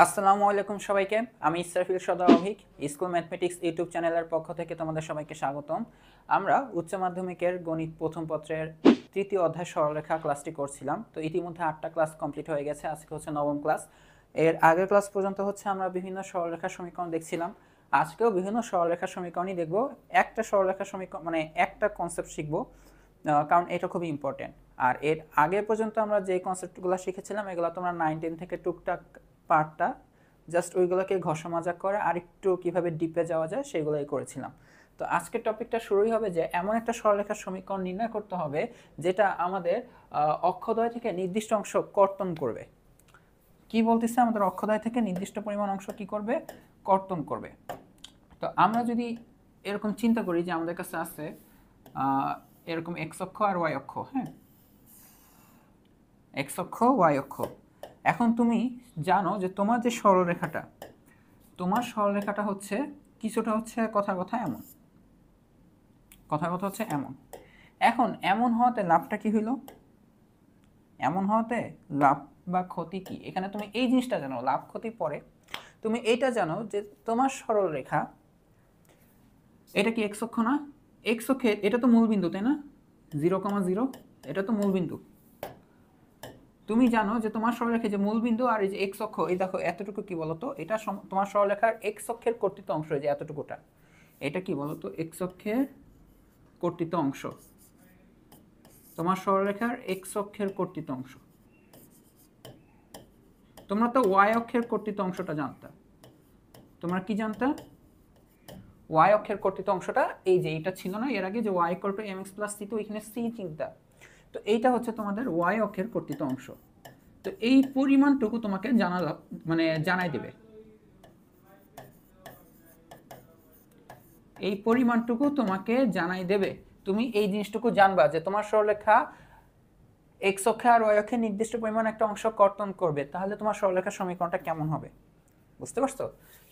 আসসালামু আলাইকুম সবাইকে। আমি ইসরাফিল সদর অভিক, স্কুল ম্যাথমেটিক্স ইউটিউব চ্যানেলের পক্ষ থেকে তোমাদের সবাইকে স্বাগতম। আমরা উচ্চ মাধ্যমিকের গণিত প্রথম পত্রের তৃতীয় অধ্যায় সরলরেখা ক্লাসটি করছিলাম। তো ইতিমধ্যে 8টা ক্লাস কমপ্লিট হয়ে গেছে, আজকে হচ্ছে নবম ক্লাস। এর আগের ক্লাস পর্যন্ত হচ্ছে আমরা বিভিন্ন সরলরেখার সমীকরণ দেখছিলাম। আজকেও বিভিন্ন সরলরেখার সমীকরণই দেখব। একটা সরলরেখার সমীকরণ মানে একটা কনসেপ্ট শিখব, কারণ এটা খুবই ইম্পর্টেন্ট। আর এর আগে পর্যন্ত আমরা যে কনসেপ্টগুলো শিখেছিলাম এগুলো তোমরা 9-10 থেকে টুকটাক পার্টটা জাস্ট ওইগুলোকে ঘষা মাজা করে আরেকটু কীভাবে ডিপে যাওয়া যায় সেগুলোই করেছিলাম। তো আজকের টপিকটা শুরুই হবে যে এমন একটা সরলরেখার সমীকরণ নির্ণয় করতে হবে যেটা আমাদের অক্ষদ্বয় থেকে নির্দিষ্ট অংশ কর্তন করবে। কি বলতেছে, আমাদের অক্ষদ্বয় থেকে নির্দিষ্ট পরিমাণ অংশ কি করবে, কর্তন করবে। তো আমরা যদি এরকম চিন্তা করি যে আমাদের কাছে আছে এরকম এক্স অক্ষ আর ওয়াই অক্ষ, হ্যাঁ, এক্স অক্ষ ওয়াই অক্ষ। এখন তুমি জানো যে তোমার যে সরলরেখাটা, তোমার সরলরেখাটা হচ্ছে কিছুটা হচ্ছে কথার কথা এমন, কথার কথা হচ্ছে এমন। এখন এমন হওয়াতে লাভটা কি হইল, এমন হওয়াতে লাভ বা ক্ষতি কি, এখানে তুমি এই জিনিসটা জানো, লাভ ক্ষতি পরে। তুমি এইটা জানো যে তোমার সরলরেখা এটা কি এক্স অক্ষ না, এক্স অক্ষে এটা তো মূল বিন্দু, তাই না, 0,0 এটা তো মূল বিন্দু। তুমি জানো যে তোমার সরলরেখা যে মূল বিন্দু আর এই যে এক্স অক্ষ, এই দেখো এতটুকু কি বলতো, এটা তোমার সরলরেখার এক্স অক্ষের কর্তৃত অংশ, এই যে এতটুকুটা, এটা কি বলতো, এক্স অক্ষের কর্তৃত অংশ, তোমার সরলরেখার এক্স অক্ষের কর্তৃত অংশ। তোমরা তো ওয়াই অক্ষের কর্তৃত অংশটা জানতা, তোমরা কি জানতা, ওয়াই অক্ষের কর্তৃত অংশটা এই যে এটা ছিল না এর আগে, যে Y equal to mx plus C, তো এখানে সি চিন্তা, তো এইটা হচ্ছে তোমাদের ওয়াই অক্ষের কর্তৃত অংশ। তো এই পরিমাণটুকু তোমাকে জানাই দেবে, এই পরিমাণটুকু তোমাকে জানাই দেবে। তুমি এই জিনিসটুকু জানবা যে তোমার সরলরেখা এক্স অক্ষে আর ওয়াই অক্ষে নির্দিষ্ট পরিমাণ একটা অংশ কর্তন করবে, তাহলে তোমার সরলরেখার সমীকরণটা কেমন হবে, বুঝতে পারছো?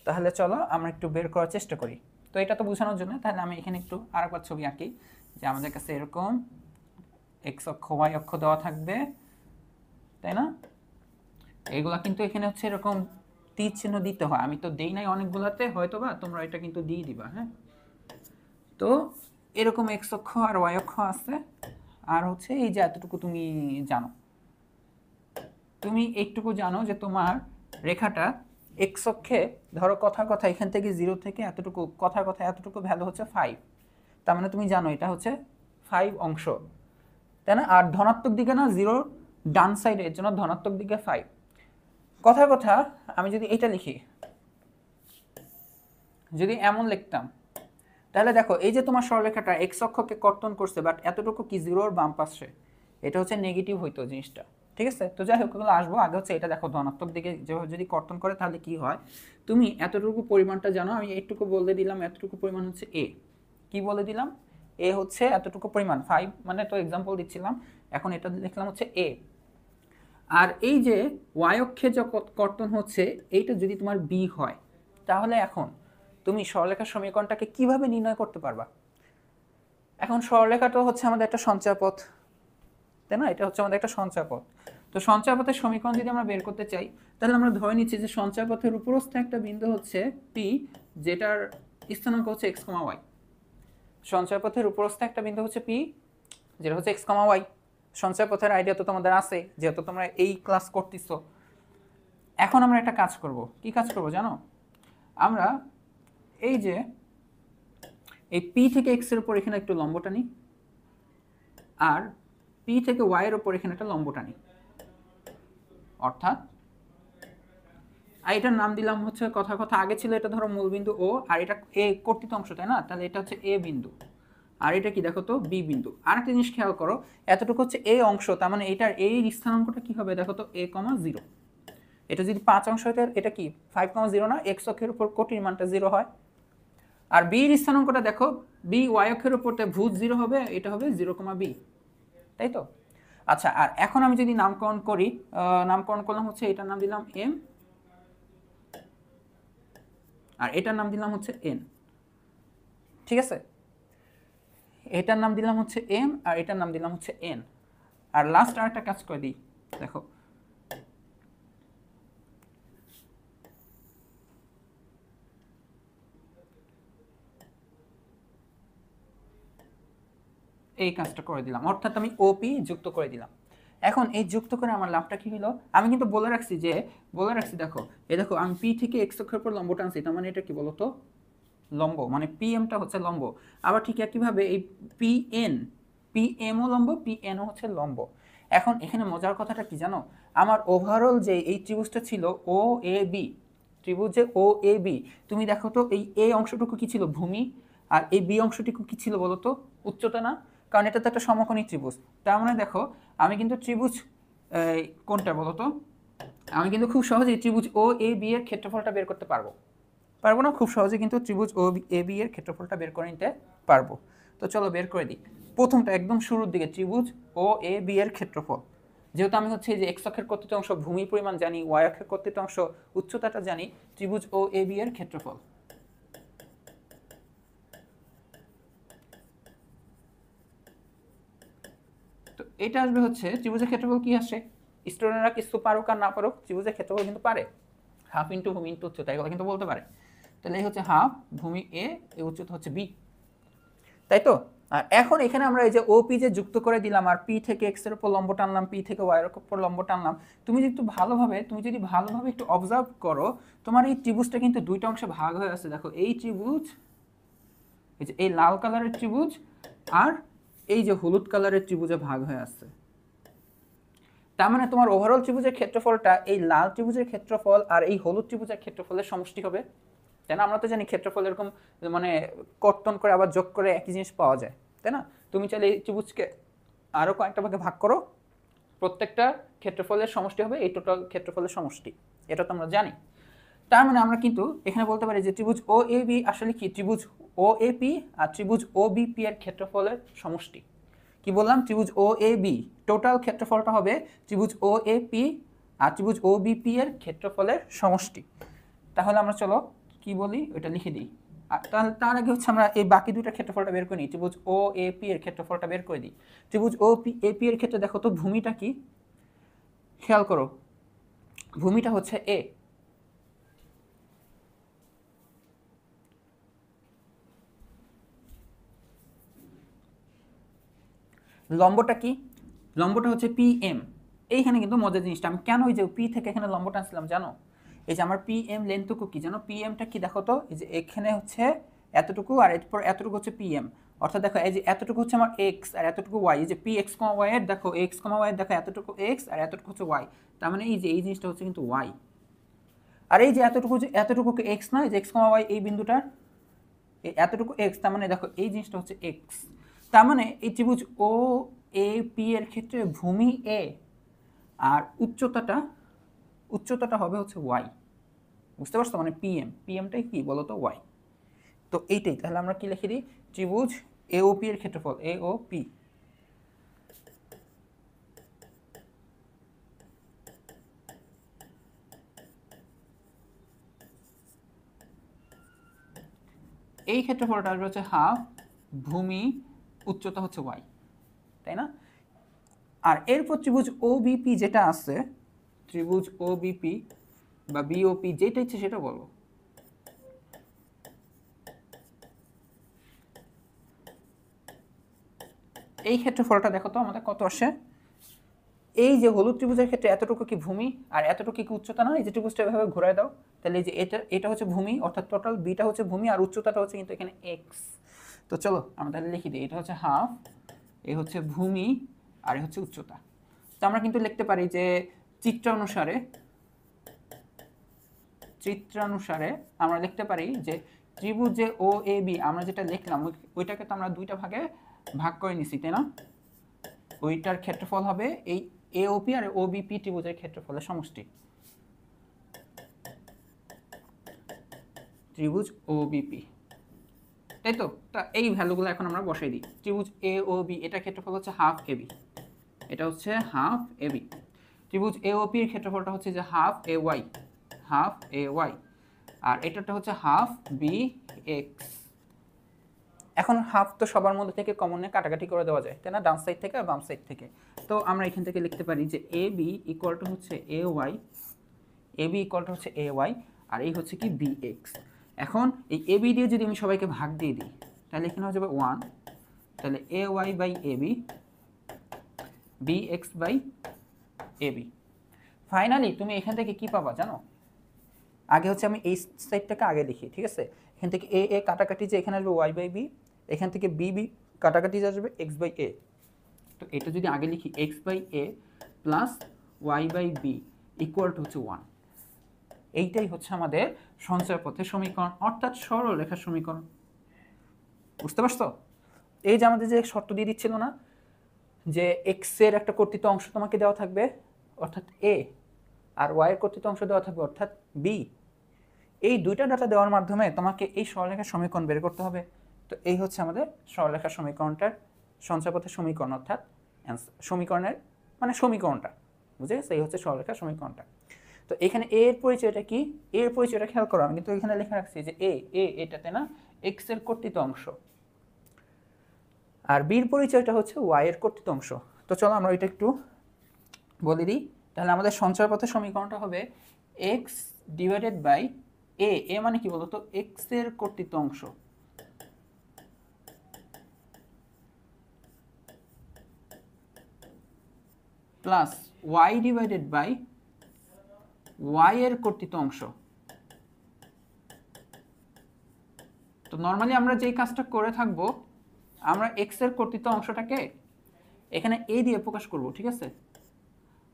তাহলে চলো আমরা একটু বের করার চেষ্টা করি। তো এটা তো বোঝানোর জন্য তাহলে আমি এখানে একটু আরেকবার ছবি আঁকি, যে আমাদের কাছে এরকম এক্স অক্ষ ওয়াই অক্ষ দেওয়া থাকবে, তাই না? এইগুলা কিন্তু এখানে হচ্ছে এরকম তীর চিহ্ন দিতে হয়, আমি তো দেই নাই অনেকগুলাতে, হয়তো বা তোমরা এটা কিন্তু দিয়ে দিবা, হ্যাঁ। তো এরকম এক্স অক্ষ আর ওয়াই অক্ষ আছে, আর হচ্ছে এই যে এতটুকু তুমি জানো, তুমি এইটুকু জানো যে তোমার রেখাটা এক্স অক্ষে, ধরো কথার কথা এখান থেকে 0 থেকে এতটুকু, কথার কথা এতটুকু ভ্যালু হচ্ছে 5, তার মানে তুমি জানো এটা হচ্ছে 5 অংশ, তাই না? আর ধনাত্মক দিকে না 0 ডান সাইডে, এর জন্য ধনাত্মক দিকে 5। কথার কথা আমি যদি এটা লিখি, যদি এমন লিখতাম, তাহলে দেখো এই যে তোমার সরলরেখাটা এক্স অক্ষকে কর্তন করছে, বাট এতটুকু কি 0-র বাম পাশে, এটা হচ্ছে নেগেটিভ হইতো জিনিসটা, ঠিক আছে? তো যাই হোক, ওগুলো আসবো, আগে হচ্ছে এটা দেখো ধনাত্মক দিকে যদি কর্তন করে তাহলে কি হয়, তুমি এতটুকু পরিমাণটা জানো, আমি এইটুকু বলে দিলাম, এতটুকু পরিমাণ হচ্ছে এ, কি বলে দিলাম, এ হচ্ছে এতটুকু পরিমাণ 5, মানে তো এক্সাম্পল দিচ্ছিলাম, এখন এটা লিখলাম হচ্ছে এ। আর এই যে ওয়াই অক্ষে যে কর্তন হচ্ছে এইটা যদি তোমার বি হয়, তাহলে এখন তুমি সরলরেখার সমীকরণটাকে কিভাবে নির্ণয় করতে পারবা? এখন সরলরেখাটা হচ্ছে আমাদের একটা সঞ্চয়পথ, তাই না? এটা হচ্ছে আমাদের একটা সঞ্চয়পথ। তো সঞ্চয়পথের সমীকরণ যদি আমরা বের করতে চাই, তাহলে আমরা ধরে নিচ্ছি যে সঞ্চয়পথের উপরস্থ একটা বিন্দু হচ্ছে পি, যেটার স্থানাঙ্ক হচ্ছে এক্স কমা ওয়াই। সঞ্চয়পথের উপরস্থ একটা বিন্দু হচ্ছে পি, যেটা হচ্ছে এক্স কমা ওয়াই। সঞ্চয়পথের আইডিয়া তো তোমাদের আছে, যেহেতু তোমরা এই ক্লাস করতেছো। এখন আমরা একটা কাজ করব, কি কাজ করব জানো? আমরা এই যে এই পি থেকে এক্স এর উপর এখানে একটু লম্ব টানি, আর পি থেকে ওয়াই এর উপর এখানে একটা লম্ব টানি, অর্থাৎ এটার নাম দিলাম হচ্ছে, কথা কথা আগে ছিল এটা ধরো মূলবিন্দু ও, আর এটা এ কর্তৃত অংশ, তাই না? তাহলে এটা হচ্ছে এ বিন্দু, আর এটা কি দেখো তো বি বিন্দু। আর একটা জিনিস খেয়াল করো, এতটুকু হচ্ছে এ অংশ, তার মানে এটার এই স্থানাঙ্কটা কি হবে দেখো তো, a, 0। এটা যদি 5 অংশ হয় এটা কি 5,0 না, এক্স অক্ষের উপর কোটির মানটা 0 হয়। আর বি এর স্থানাঙ্কটা দেখো, বি ওয়াই অক্ষের উপর ভূত 0 হবে, এটা হবে 0,b, তাই তো? আচ্ছা, আর এখন আমি যদি নামকরণ করি, নামকরণ করলাম হচ্ছে এটার নাম দিলাম এম, আর এটার নাম দিলাম হচ্ছে এন, ঠিক আছে? এটার নাম দিলাম হচ্ছে এম, আর এটার নাম দিলাম হচ্ছে এন। আর লাস্ট আরেকটা কাজ করে দিই, দেখো এই কাজটা করে দিলাম, অর্থাৎ আমি ওপি যুক্ত করে দিলাম। এখন এই যুক্ত করে আমার লাভটা কি হলো, আমি কিন্তু বলে রাখছি দেখো এই দেখো আমি পি থেকে এক্স অক্ষের উপর লম্ব টানছি, তার মানে এটা কি বলতো লম্ব, মানে পিএমটা হচ্ছে লম্ব। আবার ঠিক একইভাবে এই পিএমও লম্ব, পিএনও হচ্ছে লম্ব। এখন এখানে মজার কথাটা কি জানো, আমার ওভারঅল যে এই ত্রিভুজটা ছিল ও এ বি, ত্রিভুজ যে ও এ বি, তুমি দেখো তো এই এ অংশটুকু কি ছিল ভূমি, আর এই বি অংশটুকু কি ছিল বলো তো উচ্চতা না, কারণ এটা তো একটা সমকোণী ত্রিভুজ। তার মানে দেখো আমি কিন্তু ত্রিভুজ কোনটা বলো তো, আমি কিন্তু খুব সহজেই ত্রিভুজ ও এ বি এর ক্ষেত্রফলটা বের করতে পারবো না, খুব সহজে কিন্তু ত্রিভুজ ও এ বি এর ক্ষেত্রফলটা বের করে নিতে পারবো। তো চলো বের করে দিই। প্রথমটা একদম শুরুর দিকে ত্রিভুজ ও এ বি এর ক্ষেত্রফল, যেহেতু আমি হচ্ছে যে এক্স অক্ষের কতটি অংশ ভূমি পরিমাণ জানি, ওয়াই অক্ষের কতটি অংশ উচ্চতাটা জানি, ত্রিভুজ ও এ বি এর ক্ষেত্রফল। তো এটা আসবে হচ্ছে ত্রিভুজের ক্ষেত্রফল কি আসে, স্টুডেন্টরা কিছু পারুক আর না পারুক, ত্রিভুজের ক্ষেত্রফল কিন্তু পারে, হাফ ইন্টু ভূমি ইন্টু উচ্চতা, এগুলো কিন্তু বলতে পারে। তাহলে এই হচ্ছে হাফ ভূমি এ, এই উচ্চতা হচ্ছে বি, তাই তো। আর এখন এখানে আমরা এই যে ওপি যে যুক্ত করে দিলাম, আর পি থেকে এক্স এর উপর লম্ব টানলাম, পি থেকে ওয়াই এর উপর লম্ব টানলাম, তুমি যদি ভালোভাবে একটু অবজার্ভ করো, তোমার এই ত্রিভুজটা কিন্তু দুইটা অংশে ভাগ হয়ে আছে। দেখো এই ত্রিভুজ, এই যে এই লাল কালারের ত্রিভুজ, আর এই যে হলুদ কালারের ত্রিভুজে ভাগ হয়ে আছে। তার মানে তোমার ওভারঅল ত্রিভুজের ক্ষেত্রফলটা এই লাল ত্রিভুজের ক্ষেত্রফল আর এই হলুদ ত্রিভুজের ক্ষেত্রফলের সমষ্টি হবে, তাই না। আমরা তো জানি ক্ষেত্রফল এরকম মানে কর্তন করে আবার যোগ করে একই জিনিস পাওয়া যায়, তাই না। তুমি চাইলে এই ত্রিভুজকে আরও কয়েকটা ভাগে ভাগ করো, প্রত্যেকটা ক্ষেত্রফলের সমষ্টি হবে এই টোটাল ক্ষেত্রফলের সমষ্টি, এটা তো আমরা জানি। তার মানে আমরা কিন্তু এখানে বলতে পারি যে ত্রিভুজ ও এ বি আসলে কি, ত্রিভুজ ও এ পি আর ত্রিভুজ ও বি পি এর ক্ষেত্রফলের সমষ্টি। কি বললাম, ত্রিভুজ ও এ বি টোটাল ক্ষেত্রফলটা হবে ত্রিভুজ ও এ পি আর ত্রিভুজ ও বি পি এর ক্ষেত্রফলের সমষ্টি। তাহলে আমরা চলো কি বলি ওইটা লিখে দিই। আর তাহলে তার আগে হচ্ছে আমরা এই বাকি দুইটা ক্ষেত্রফলটা বের করে নিই, ত্রিভুজ ও এ পি এর ক্ষেত্রফলটা বের করে দিই। ত্রিভুজ ও পি এ পি এর ক্ষেত্রে দেখো তো ভূমিটা কি, খেয়াল করো ভূমিটা হচ্ছে এ, লম্বটা কি, লম্বটা হচ্ছে পি এম। এইখানে কিন্তু মজার জিনিসটা, আমি কেন ওই যে পি থেকে এখানে লম্বটা আনছিলাম জানো, এই যে আমার পি এম লেন্থটুকু কি জানো, পি এমটা কি দেখো তো, এই যে এখানে হচ্ছে এতটুকু আর এরপর এতটুকু হচ্ছে পি এম, অর্থাৎ দেখো এই যে এতটুকু হচ্ছে আমার এক্স আর এতটুকু ওয়াই, এই যে পি এক্স কমা ওয়াই এর দেখো এক্স কমা ওয়াই এর দেখো এতটুকু এক্স আর এতটুকু হচ্ছে ওয়াই, তার মানে এই যে এই জিনিসটা হচ্ছে কিন্তু ওয়াই। আর এই যে এতটুকু এক্স নয়, যে এক্স কমা ওয়াই এই বিন্দুটার এতটুকু এক্স, তার মানে দেখো এই জিনিসটা হচ্ছে এক্স। তার মানে এই ত্রিভুজ ও এ পি এর ক্ষেত্রে ভূমি এ আর উচ্চতাটা হবে হচ্ছে ওয়াই, বুঝতে পারছো, মানে পিএমটাই কি বলো তো ওয়াই। তো এইটাই, তাহলে আমরা কি লিখে দিই, ত্রিভুজ এওপি এর ক্ষেত্রফল এওপি এই ক্ষেত্রফলটা আসবে হচ্ছে হাফ ভূমি, উচ্চতা হচ্ছে ওয়াই, তাই না। আর এরপর ত্রিভুজ ওবিপি যেটা আছে, ত্রিভুজ ওবিপি বা বিওপি যেটা ইচ্ছে সেটা বলবো। এই ক্ষেত্রফলটা দেখো তো আমাদের কত আসে, এই যে হলুদ ত্রিভুজের ক্ষেত্রে এতটুকু কি ভূমি আর এতটুকু কি উচ্চতা না, এই যে ত্রিভুজটা এভাবে ঘুরায় দাও, তাহলে এই যে এটা হচ্ছে ভূমি, অর্থাৎ টোটাল বিটা হচ্ছে ভূমি আর উচ্চতাটা হচ্ছে কিন্তু এখানে এক্স। তো চলো আমরা তাহলে লিখি দিই, এটা হচ্ছে হাফ, এই হচ্ছে ভূমি আর এই হচ্ছে উচ্চতা। তো আমরা কিন্তু লিখতে পারি যে চিত্রানুসারে আমরা লিখতে পারি যে ত্রিভুজে ও এ বি আমরা যেটা লিখলাম ওইটাকে তো আমরা দুইটা ভাগে ভাগ করে নিছি, তাই না। ওইটার ক্ষেত্রফল হবে এই এওপি আর ওবিপি ত্রিভুজের ক্ষেত্রফলের সমষ্টি, ত্রিভুজ ওবিপি, তাই তো। তা এই ভ্যালুগুলো এখন আমরা বসাই দিই। ত্রিভুজ এ ও বি এটার ক্ষেত্রফল হচ্ছে হাফ এবি, এটা হচ্ছে হাফ এবি। ত্রিভুজ এওপি এর ক্ষেত্রফলটা হচ্ছে যে হাফ এ ওয়াই, আর এটাটা হচ্ছে হাফ বি এক্স। এখন হাফ তো সবার মধ্যে থেকে কমনে কাটাকাটি করে দেওয়া যায়, তাই না, ডান সাইড থেকে আর বাম সাইড থেকে। তো আমরা এখান থেকে লিখতে পারি যে এ বি ইকুয়াল টু হচ্ছে এ ওয়াই, আর এই হচ্ছে কি বি এক্স। এখন এই এ বি দিয়ে যদি আমি সবাইকে ভাগ দিয়ে দিই, তাহলে এখানে হয়ে যাবে 1, তাহলে a y by a b, b x by a b. Finally তুমি এখান থেকে কি পাবা জানো? আগে হচ্ছে আমি এই সাইডটাকে আগে লিখি, ঠিক আছে? এখান থেকে এ এ কাটাকাটি যে এখানে আসবে ওয়াই বাই বি, এখান থেকে বি বি কাটাকাটি যে আসবে এক্স বাই এ। তো এটা যদি আগে লিখি x by a plus y by b equal to হচ্ছে 1। এইটাই হচ্ছে আমাদের সঞ্চয় পথের সমীকরণ, অর্থাৎ সরলরেখার সমীকরণ। বুঝতে পারছো? এই যে আমাদের যে শর্ত দিয়ে দিচ্ছিল না, যে এক্স এর একটা কর্তৃত্ব অংশ তোমাকে দেওয়া থাকবে অর্থাৎ এ, আর ওয়াই এর কর্তৃত্ব অংশ দেওয়া থাকবে অর্থাৎ বি। এই দুইটা ডাটা দেওয়ার মাধ্যমে তোমাকে এই সরলরেখার সমীকরণ বের করতে হবে। তো এই হচ্ছে আমাদের সরলরেখার সমীকরণটার সঞ্চয়পথের সমীকরণ, অর্থাৎ সমীকরণের মানে সমীকরণটা, বুঝে গেছে? এই হচ্ছে সরলরেখার সমীকরণটা। তো এখানে এ এর পরিচয়টা কি? এর পরিচয়টা খেয়াল করো, আমি কিন্তু এখানে লেখা রাখছি যে এটাতে না এক্স এর কর্তৃত্ব অংশ, আর বির পরিচয়টা হচ্ছে ওয়াই এর কর্তৃত্ব অংশ। তো চলো আমরা এটা একটু বলে দিই। তাহলে আমাদের সঞ্চয়পথের সমীকরণটা হবে এক্স ডিভাইডেড বাই এ মানে কি বলতো? এক্স এর কর্তৃত্ব অংশ plus y divided by y এর কর্তৃত্ব অংশ। তো নর্মালি আমরা যেই কাজটা করে থাকবো, আমরা এক্স এর কর্তৃত্ব অংশটাকে এখানে এ দিয়ে প্রকাশ করব, ঠিক আছে?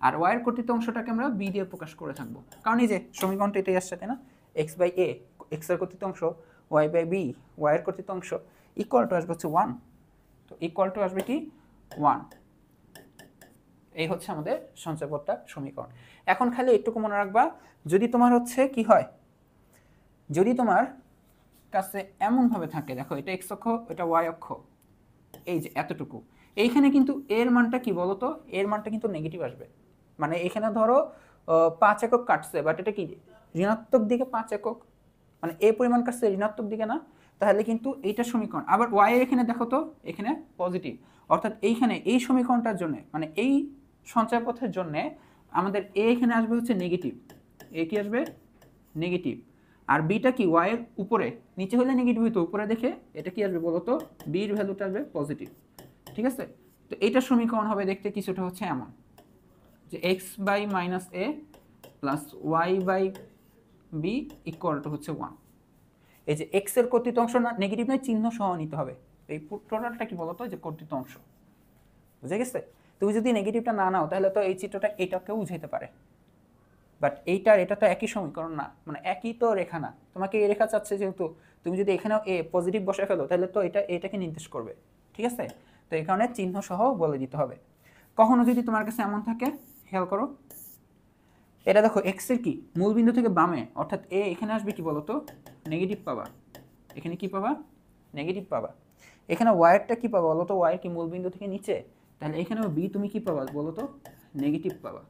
আর ওয়াই এর কর্তৃত্ব অংশটাকে আমরা বি দিয়ে প্রকাশ করে থাকবো, কারণ এই যে সমীকরণটা এটাই আসছে, তাই না? এক্স বাই এ, এক্স এর কর্তৃত্ব অংশ, ওয়াই বাই বি, ওয়াই এর কর্তৃত্ব অংশ, ইকুয়াল টু আসবে হচ্ছে 1। তো ইকুয়াল টু আসবে কি 1। এই হচ্ছে আমাদের সঞ্চয়পথটা সমীকরণ। এখন খালি একটুকু মনে রাখবা, যদি তোমার হচ্ছে কি হয়, যদি তোমার কাছে এমনভাবে থাকে, দেখো এটা এক্স অক্ষ, এটা ওয়াই অক্ষ, এই যে এতটুকু, এইখানে কিন্তু এর মানটা কি বলতো? এর মানটা কিন্তু নেগেটিভ আসবে। মানে এখানে ধরো 5 একক কাটছে, বাট এটা কি ঋণাত্মক দিকে 5 একক, মানে এ পরিমাণ কাটছে ঋণাত্মক দিকে না, তাহলে কিন্তু এইটা সমীকরণ। আবার ওয়াই এর এখানে দেখো তো এখানে পজিটিভ, অর্থাৎ এইখানে এই সমীকরণটার জন্য মানে এই সঞ্চয়পথের জন্য আমাদের এ এখানে আসবে হচ্ছে নেগেটিভ, এ কি আসবে নেগেটিভ, আর বিটা কি ওয়াই এর উপরে, নিচে হলে নেগেটিভ হইতো, উপরে দেখে এটা কি আসবে বলতো? বির ভ্যালুটা আসবে পজিটিভ, ঠিক আছে? তো এইটার সমীকরণ হবে দেখতে কিছুটা হচ্ছে এমন, যে x by minus a plus y by b equal to হচ্ছে 1। এই যে এক্স এর কর্তৃত্ব অংশ না নেগেটিভ নয়, চিহ্ন সহ নিতে হবে। এই টোটালটা কি বলতো? যে কর্তৃত্ব অংশ, বুঝে গেছে? তুমি যদি নেগেটিভটা না নাও তাহলে তো এই চিত্রটা এটাকেও বুঝাইতে পারে, বাট এইটার এটা তো একই সমীকরণ না, মানে একই তো রেখা না। তোমাকে এই রেখা চাচ্ছে যেহেতু, তুমি যদি এখানেও এ পজিটিভ বসে ফেলো তাহলে তো এটা এটাকে নির্দেশ করবে, ঠিক আছে? তো এই কারণে চিহ্ন সহ বলে দিতে হবে। কখনো যদি তোমার কাছে এমন থাকে, খেয়াল করো, এটা দেখো এক্স এর কি মূলবিন্দু থেকে বামে, অর্থাৎ এ এখানে আসবে কি বলতো? নেগেটিভ পাবা। এখানে কি পাবা? নেগেটিভ পাবা। এখানে ওয়াইয়েরটা কি পাবা বলতো? ওয়াইয়ের কি মূলবিন্দু থেকে নিচে, তাহলে এখানেও বি তুমি কি পাবা বলতো? নেগেটিভ পাবা।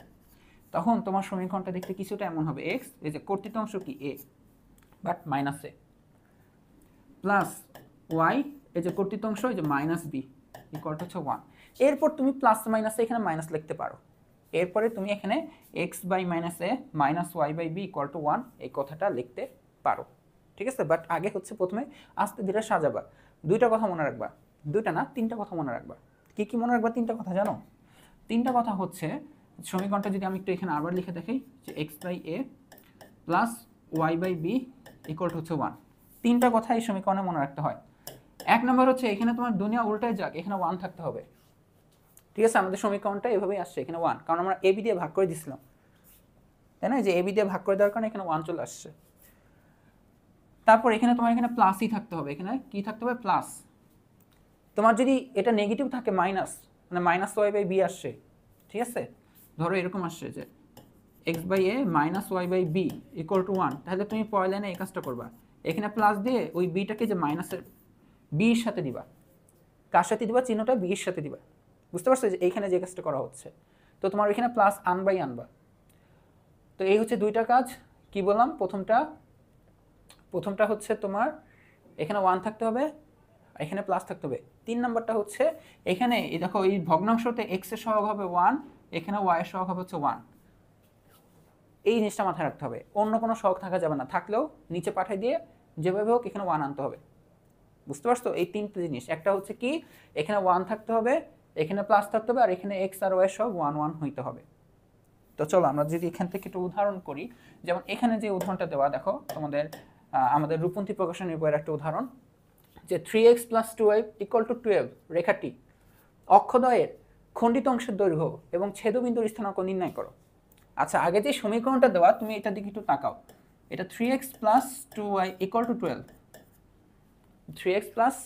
তখন তোমার সমীকরণটা দেখতে কিছুটা এমন হবে, এক্স এই যে কর্তৃত্ব অংশ কি a but minus a, plus y এই যে কর্তৃত্ব অংশ এই যে মাইনাস বি ইকুয়াল টু হচ্ছে 1। এরপর তুমি প্লাস মাইনাসে এখানে মাইনাস লিখতে পারো, এরপরে তুমি এখানে x by minus a minus y by b equal to 1 এই কথাটা লিখতে পারো, ঠিক আছে? বাট আগে হচ্ছে প্রথমে আস্তে ধীরে সাজাবা। দুইটা কথা মনে রাখবা, দুইটা না তিনটা কথা মনে রাখবা। কি কি মনে রাখবা? তিনটা কথা জানো? তিনটা কথা হচ্ছে, সমীকরণটা যদি আমি একটু এখানে আবার লিখে দেখি, যে x by a plus y by b equal to হচ্ছে 1। তিনটা কথা এই সমীকরণে মনে রাখতে হয়। এক নম্বর হচ্ছে এখানে তোমার দুনিয়া উল্টায় যাক, এখানে 1 থাকতে হবে, ঠিক আছে? আমাদের সমীকরণটা এভাবেই আসছে, এখানে 1, কারণ আমরা এবি দিয়ে ভাগ করে দিছিলাম, তাই না? যে এবি দিয়ে ভাগ করে দেওয়ার কারণে এখানে 1 চলে আসছে। তারপর এখানে তোমার এখানে প্লাসই থাকতে হবে, এখানে কি থাকতে হবে? প্লাস। তোমার যদি এটা নেগেটিভ থাকে মাইনাস, মানে মাইনাস ওয়াই বাই বি আসছে, ঠিক আছে? ধরো এরকম আসছে যে x by a minus y by b equal to 1, তাহলে তুমি পরের লাইনে এই কাজটা করবা, এখানে প্লাস দিয়ে ওই বিটাকে যে মাইনাসের বির সাথে দিবা। কার সাথে দিবা? চিহ্নটা বির সাথে দিবা। বুঝতে পারছো যে এইখানে যে কাজটা করা হচ্ছে? তো তোমার ওইখানে প্লাস আনবাই আনবা। তো এই হচ্ছে দুইটা কাজ। কি বললাম? প্রথমটা হচ্ছে তোমার এখানে 1 থাকতে হবে, এখানে প্লাস থাকতে হবে। 3 নাম্বারটা হচ্ছে এখানে দেখো এই ভগ্নাংশতে এক্স এর সহগ হবে 1, এখানে ওয়াই এর সহগ হবে হচ্ছে 1। এই জিনিসটা মাথায় রাখতে হবে, অন্য কোনো সহগ থাকা যাবে না, থাকলেও নিচে পাঠিয়ে দিয়ে যেভাবে হোক এখানে 1 আনতে হবে। বুঝতে পারছো? এই তিনটে জিনিস, একটা হচ্ছে কি এখানে 1 থাকতে হবে, এখানে প্লাস থাকতে হবে, আর এখানে এক্স আর ওয়াই সব 1 1 হইতে হবে। তো চলো আমরা যদি এখান থেকে একটু উদাহরণ করি, যেমন এখানে যে উদাহরণটা দেওয়া দেখো তোমাদের আমাদের রূপন্তী প্রকাশনের বইয়ের একটা উদাহরণ, যে 3x + 2y = 12 রেখাটি অক্ষদ্বয়ের খণ্ডিত অংশের দৈর্ঘ্য এবং ছেদবিন্দুর স্থানাঙ্ক নির্ণয় করো। আচ্ছা, আগে যে সমীকরণটা দেওয়া তুমি এটার দিকে একটু তাকাও, এটা 3x + 2y = 12, 3x +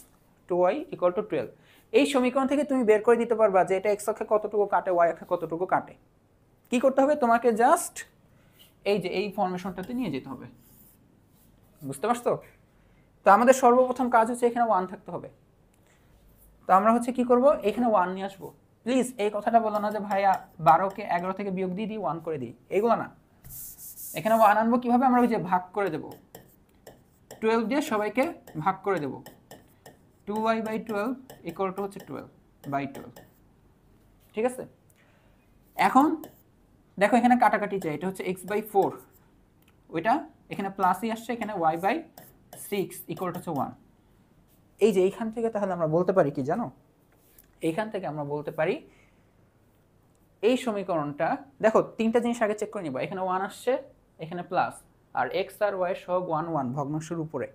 2y = 12। এই সমীকরণ থেকে তুমি বের করে দিতে পারবা যে এটা x অক্ষে কতটুকু কাটে, y অক্ষে কতটুকু কাটে। কি করতে হবে তোমাকে? জাস্ট এই যে এই ফরমেশনটাতে নিয়ে যেতে হবে। বুঝতে পারছো? তো আমাদের সর্বপ্রথম কাজ হচ্ছে এখানে 1 থাকতে হবে। তো আমরা হচ্ছে কি করব, এখানে 1 নিয়ে আসবো। প্লিজ এই কথাটা বলো না যে ভাইয়া 12কে 11 থেকে বিয়োগ দিয়ে দিই 1 করে দিই, এইগুলো না। এখানে 1 আনবো কিভাবে? আমরা ওই যে ভাগ করে দেব, 12 দিয়ে সবাইকে ভাগ করে দেব। 2y/12 = হচ্ছে 12/12। ঠিক আছে? এখন দেখো এখানে কাটাকাটি যায়, এটা হচ্ছে x/4, ওইটা এখানে প্লাসই আসছে, এখানে y/6 = হচ্ছে 1। এই যে এইখান থেকে তাহলে আমরা বলতে পারি কি জানো? এইখান থেকে আমরা বলতে পারি এই সমীকরণটা, দেখো তিনটা জিনিস আগে চেক করে নিবা, এখানে 1 আসছে, এখানে প্লাস, আর x আর y এর সহগ 1 1 ভগ্নাংশের উপরে,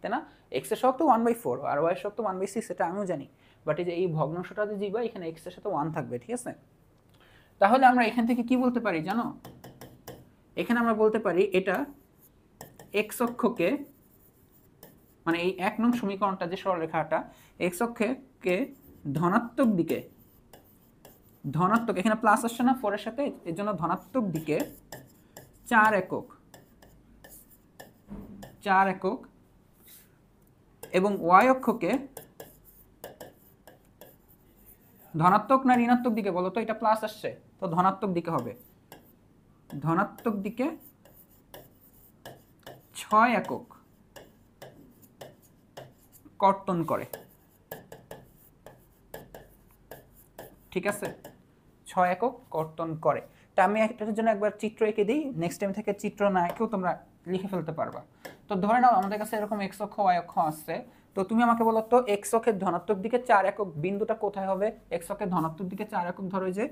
তাই না? x এর সহগ তো 1/4 আর y এর সহগ তো 1/6, এটা আমিও জানি, বাট এই যে এই ভগ্নাংশটা যে দিবা এখানে x এর সাথে 1 থাকবে, ঠিক আছে? তাহলে আমরা এখান থেকে কি বলতে পারি জানো? এখানে আমরা বলতে পারি এটা x অক্ষকে, মানে এই 1 নং সমীকরণটা যে সরলরেখাটা x অক্ষকে ধনাত্মক দিকে, ধনাত্মক, এখানে প্লাস আসছে না 4 এর সাথে, এর জন্য ধনাত্মক দিকে 4 একক, 4 একক, এবং y অক্ষকে ধনাত্মক না ঋণাত্মক দিকে বলো তো? এটা প্লাস আসছে তো ধনাত্মক দিকে হবে, ধনাত্মক দিকে 6 একক কর্তন করে। ঠিক আছে? 6 একক কর্তন করে। তা আমি এটার জন্য একবার চিত্র এঁকে দিই, নেক্সট টাইম থেকে চিত্র না এঁকেও তোমরা লিখে ফেলতে পারবা। তো ধরে নাও আমাদের কাছে এরকম x অক্ষ y অক্ষ আছে, তো তুমি আমাকে বলো তো x অক্ষের ধনাত্মক দিকে 4 একক বিন্দুটা কোথায় হবে? x অক্ষের ধনাত্মক দিকে 4 একক ধরো, এই যে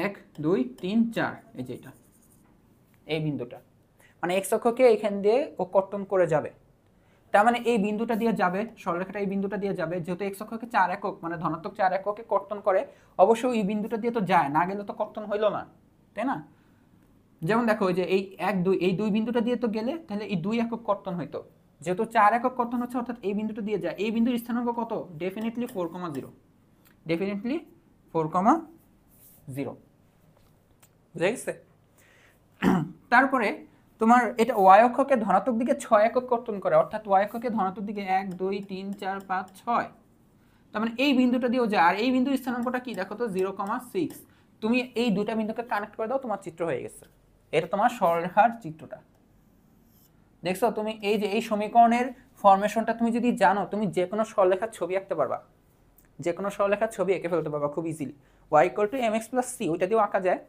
1 2 3 4, এই যে এটা, এই বিন্দুটা, মানে x অক্ষকে এখান দিয়ে ও কর্তন করে যাবে। তার মানে এই বিন্দুটা দিয়ে যাবে, সরলরেখাটা এই বিন্দুটা দিয়ে যাবে, যেহেতু x অক্ষকে 4 একক মানে ধনাত্মক 4 এককে কর্তন করে, অবশ্যই এই বিন্দুটা দিয়ে তো যায়, না গেলে তো কর্তন হইলো না, তাই না? যেমন দেখো ওই যে এই 1 2, এই দুই বিন্দুটা দিয়ে তো গেলে তাহলে এই 2 একক কর্তন হইতো, যেহেতু 4 একক কর্তন হচ্ছে অর্থাৎ এই বিন্দুটা দিয়ে যায়, এই বিন্দুর স্থানাঙ্ক কত? Definitely 4,0, definitely 4,0। বুঝা গেছে? তারপরে তোমার এটা y অক্ষকে ধনাত্মক দিকে 6 একক কর্তন করে, অর্থাৎ y অক্ষকে ধনাত্মক দিকে 1 2 3 4 5 6, তার মানে এই বিন্দুটা দিয়েও যায়, আর এই বিন্দুর স্থানাঙ্কটা কি দেখো তো 0,6। তুমি এই দুটা বিন্দুকে কানেক্ট করে দাও, তোমার চিত্র হয়ে গেছে। এটা তোমার সরলরেখার চিত্রটা। দেখছো তুমি এই যে এই সমীকরণের ফরমেশনটা তুমি যদি জানো, তুমি যে কোনো সরলরেখার ছবি আঁকতে পারবা, যে কোনো সরলরেখার ছবি এঁকে ফেলতে পারবা খুব ইজিলি। y = mx + c, ওইটা দিয়েও আঁকা যায়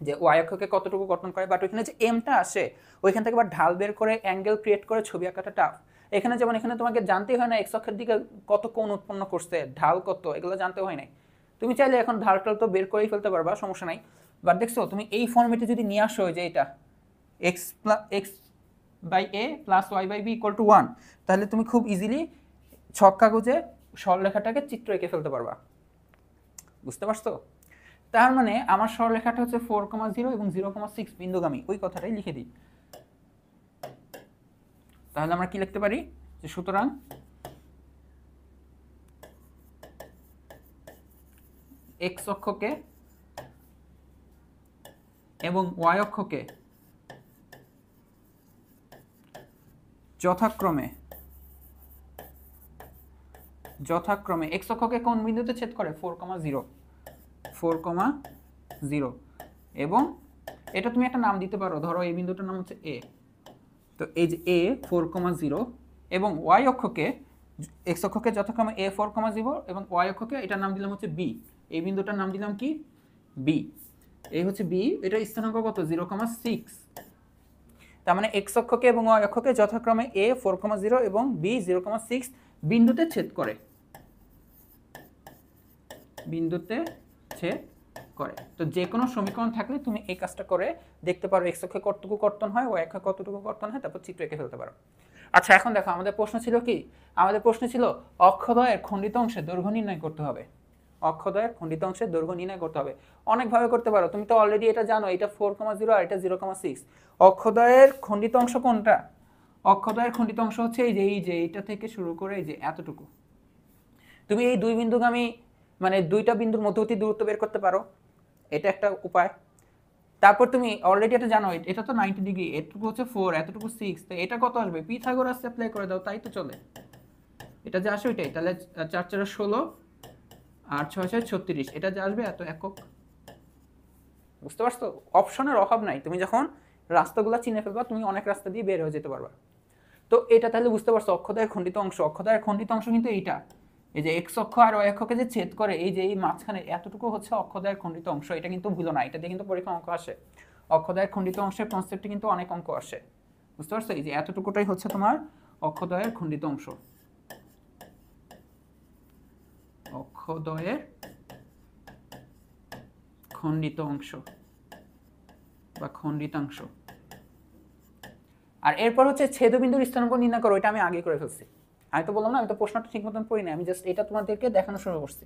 যে y অক্ষকে কতটুকু কর্তন করে, বাট ওইখানে যে এমটা আসে ওইখান থেকে আবার ঢাল বের করে অ্যাঙ্গেল ক্রিয়েট করে ছবি আঁকাটা টাফ। এখানে যেমন এখানে তোমাকে জানতেই হয় না x অক্ষের দিকে কত কোণ উৎপন্ন করছে, ঢাল কত, এগুলো জানতে হয় নাই। তুমি চাইলে এখন ঢালটাল তো বের করেই ফেলতে পারবা, সমস্যা নাই। বাট দেখছো তুমি এই ফর্মেটে যদি নিয়ে আসো যে এটা x/a + y/b = 1, তাহলে তুমি খুব ইজিলি ছক কাগজে সরলরেখাটাকে চিত্র এঁকে ফেলতে পারবা। বুঝতে পারছো? তার মানে আমার সরলরেখাটা হচ্ছে 4,0 এবং 0,6 বিন্দুগামী, ওই কথাটাই লিখে দিই। তাহলে আমরা কি লিখতে পারি যে সুতরাং x অক্ষকে এবং y অক্ষকে যথাক্রমে x অক্ষকে কোন বিন্দুতে ছেদ করে? 4,0, 4,0, এবং এটা তুমি একটা নাম দিতে পারো, ধরো এই বিন্দুটার নাম হচ্ছে a। তো এই যে a 4,0 এবং y অক্ষকে, x অক্ষকে যথাক্রমে a 4,0 এবং y অক্ষকে এটার নাম দিলাম হচ্ছে b, এই বিন্দুটার নাম দিলাম কি? b। এই হচ্ছে b, এটা স্থানাঙ্ক কত? 0,6। তার মানে x অক্ষকে এবং y অক্ষকে যথাক্রমে a 4,0 এবং b 0,6 বিন্দুতে ছেদ করে, বিন্দুতে ছেদ করে। তো যে কোনো সমীকরণ থাকলে তুমি এই কাজটা করে দেখতে পারো x অক্ষে কতটুকু কর্তন হয়, y অক্ষে কতটুকু কর্তন হয়, তারপর চিত্র এঁকে ফেলতে পারো। আচ্ছা এখন দেখো আমাদের প্রশ্ন ছিল কি, আমাদের প্রশ্ন ছিল অক্ষদ্বয়ের খণ্ডিত অংশের দৈর্ঘ্য নির্ণয় করতে হবে। অক্ষদ্বয়ের খণ্ডিত অংশের দৈর্ঘ্য নির্ণয় করতে হবে, অনেকভাবে করতে পারো, তুমি তো অলরেডি এটা জানো, এটা 4,0 আর এটা 0,6। অক্ষদ্বয়ের খণ্ডিত অংশ কোনটা? অক্ষদ্বয়ের খণ্ডিত অংশ হচ্ছে এই যে এইটা থেকে শুরু করে এই যে এতটুকু। তুমি এই দুই বিন্দুগামী মানে দুইটা বিন্দুর মধ্যবর্তী দূরত্ব বের করতে পারো, এটা একটা উপায়। তারপর তুমি অলরেডি এটা জানো, এটা তো 90 ডিগ্রি, এটুকু হচ্ছে 4, এতটুকু 6, তো এটা কত আসবে? পিথাগোরাস অ্যাপ্লাই করে দাও, তাই তো চলে। এটা যা আসে ওইটাই, তাহলে 4 4 16 আর 6 6 36, এটা যা আসবে এত একক। বুঝতে পারছো? অপশনের অভাব নাই, তুমি যখন রাস্তাগুলো চিনে ফেলবা তুমি অনেক রাস্তা দিয়ে বের হয়ে যেতে পারবা। তো এটা তাহলে বুঝতে পারছো অক্ষদ্বয়ের খণ্ডিত অংশ। অক্ষদ্বয়ের খণ্ডিত অংশ কিন্তু এইটা, এই যে x অক্ষ আর y অক্ষকে যে ছেদ করে এই যে এই মাঝখানে এতটুকু হচ্ছে অক্ষদ্বয়ের খণ্ডিত অংশ। এটা কিন্তু ভুলো না, এটা দিয়ে কিন্তু পরীক্ষা অঙ্ক আসে। অক্ষদ্বয়ের খণ্ডিত অংশের কনসেপ্টে কিন্তু অনেক অঙ্ক আসে। বুঝতে পারছো? এই যে এতটুকুটাই হচ্ছে তোমার অক্ষদ্বয়ের খণ্ডিত অংশ। অক্ষদ্বয়ের খণ্ডিত অংশ বা খণ্ডিতাংশ। আর এরপর হচ্ছে ছেদবিন্দুর স্থানাঙ্ক নির্ণয় করো, এটা আমি আগে করে ফেলছি। আমি তো বললাম না, আমি তো প্রশ্নটা ঠিক মতন পড়ি না, আমি জাস্ট এটা তোমাদেরকে দেখানো শুরু করছি,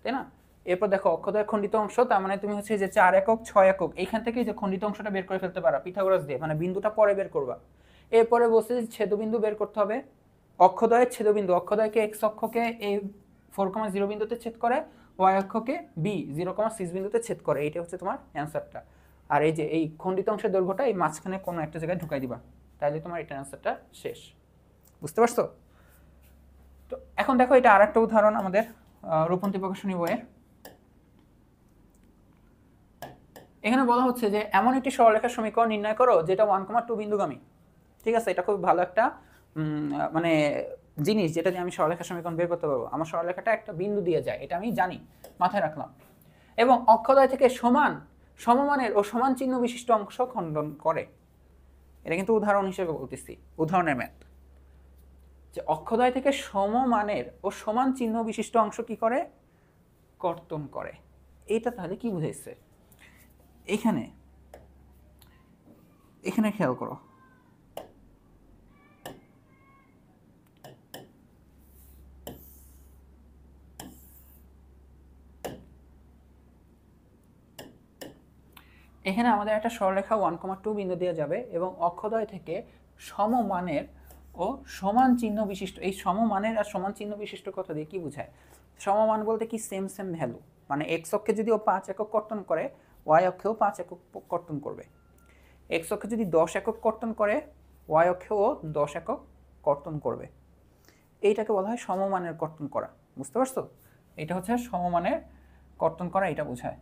তাই না? এরপর দেখো অক্ষদ্বয়ের খণ্ডিত অংশ, তার মানে তুমি হচ্ছে যে 4 একক 6 একক এইখান থেকে যে খণ্ডিত অংশটা বের করে ফেলতে পারো পিথাগোরাস দিয়ে, মানে বিন্দুটা পরে বের করবা। এরপরে বলছে যে ছেদবিন্দু বের করতে হবে। অক্ষদ্বয়ের ছেদবিন্দু, অক্ষদ্বয়কে x অক্ষকে এই 4,0 বিন্দুতে ছেদ করে, y অক্ষকে b 0,6 বিন্দুতে ছেদ করে, এইটা হচ্ছে তোমার অ্যান্সারটা। আর এই যে এই খণ্ডিত অংশের দৈর্ঘ্যটা এই মাঝখানে কোনো একটা জায়গায় ঢুকাই দিবা, তাহলে তোমার এটা অ্যান্সারটা শেষ। বুঝতে পারছো? তো এখন দেখো এটা আরেকটা উদাহরণ আমাদের রূপন্তী প্রকাশনী বইয়ের। এখানে বলা হচ্ছে যে এমন একটি সরলরেখার সমীকরণ নির্ণয় করো যেটা 1,2 বিন্দুগামী। ঠিক আছে, এটা খুব ভালো একটা মানে জিনিস যেটা দিয়ে আমি সরলরেখার সমীকরণ বের করতে পারবো। আমার সরলরেখাটা একটা বিন্দু দিয়ে যায়, এটা আমি জানি, মাথায় রাখলাম। এবং অক্ষদ্বয় থেকে সমান সমমানের ও সমান চিহ্ন বিশিষ্ট অংশ খণ্ডন করে। এটা কিন্তু উদাহরণ হিসেবে বলতেছি, উদাহরণের ম্যাথ। যে অক্ষদ্বয় থেকে সমমানের ও সমান চিহ্ন বিশিষ্ট অংশ কি করে? কর্তন করে। এইটা তাহলে কি বুঝাইছে? এখানে এখানে খেয়াল করো, এখানে আমাদের একটা সরলরেখা 1,2 বিন্দু দিয়ে যাবে এবং অক্ষদ্বয় থেকে সমমানের ও সমান চিহ্ন বিশিষ্ট, এই সমমানের আর সমান চিহ্ন বিশিষ্ট কথা দিয়ে কি বোঝায়? সমমান বলতে কি সেম সেম ভ্যালু, মানে x অক্ষে যদি ও 5 একক কর্তন করে y অক্ষেও 5 একক কর্তন করবে। x অক্ষে যদি 10 একক কর্তন করে y অক্ষেও 10 একক কর্তন করবে। এইটাকে বলা হয় সমমানের কর্তন করা। বুঝতে পারছো? এটা হচ্ছে সমমানের কর্তন করা, এটা বোঝায়।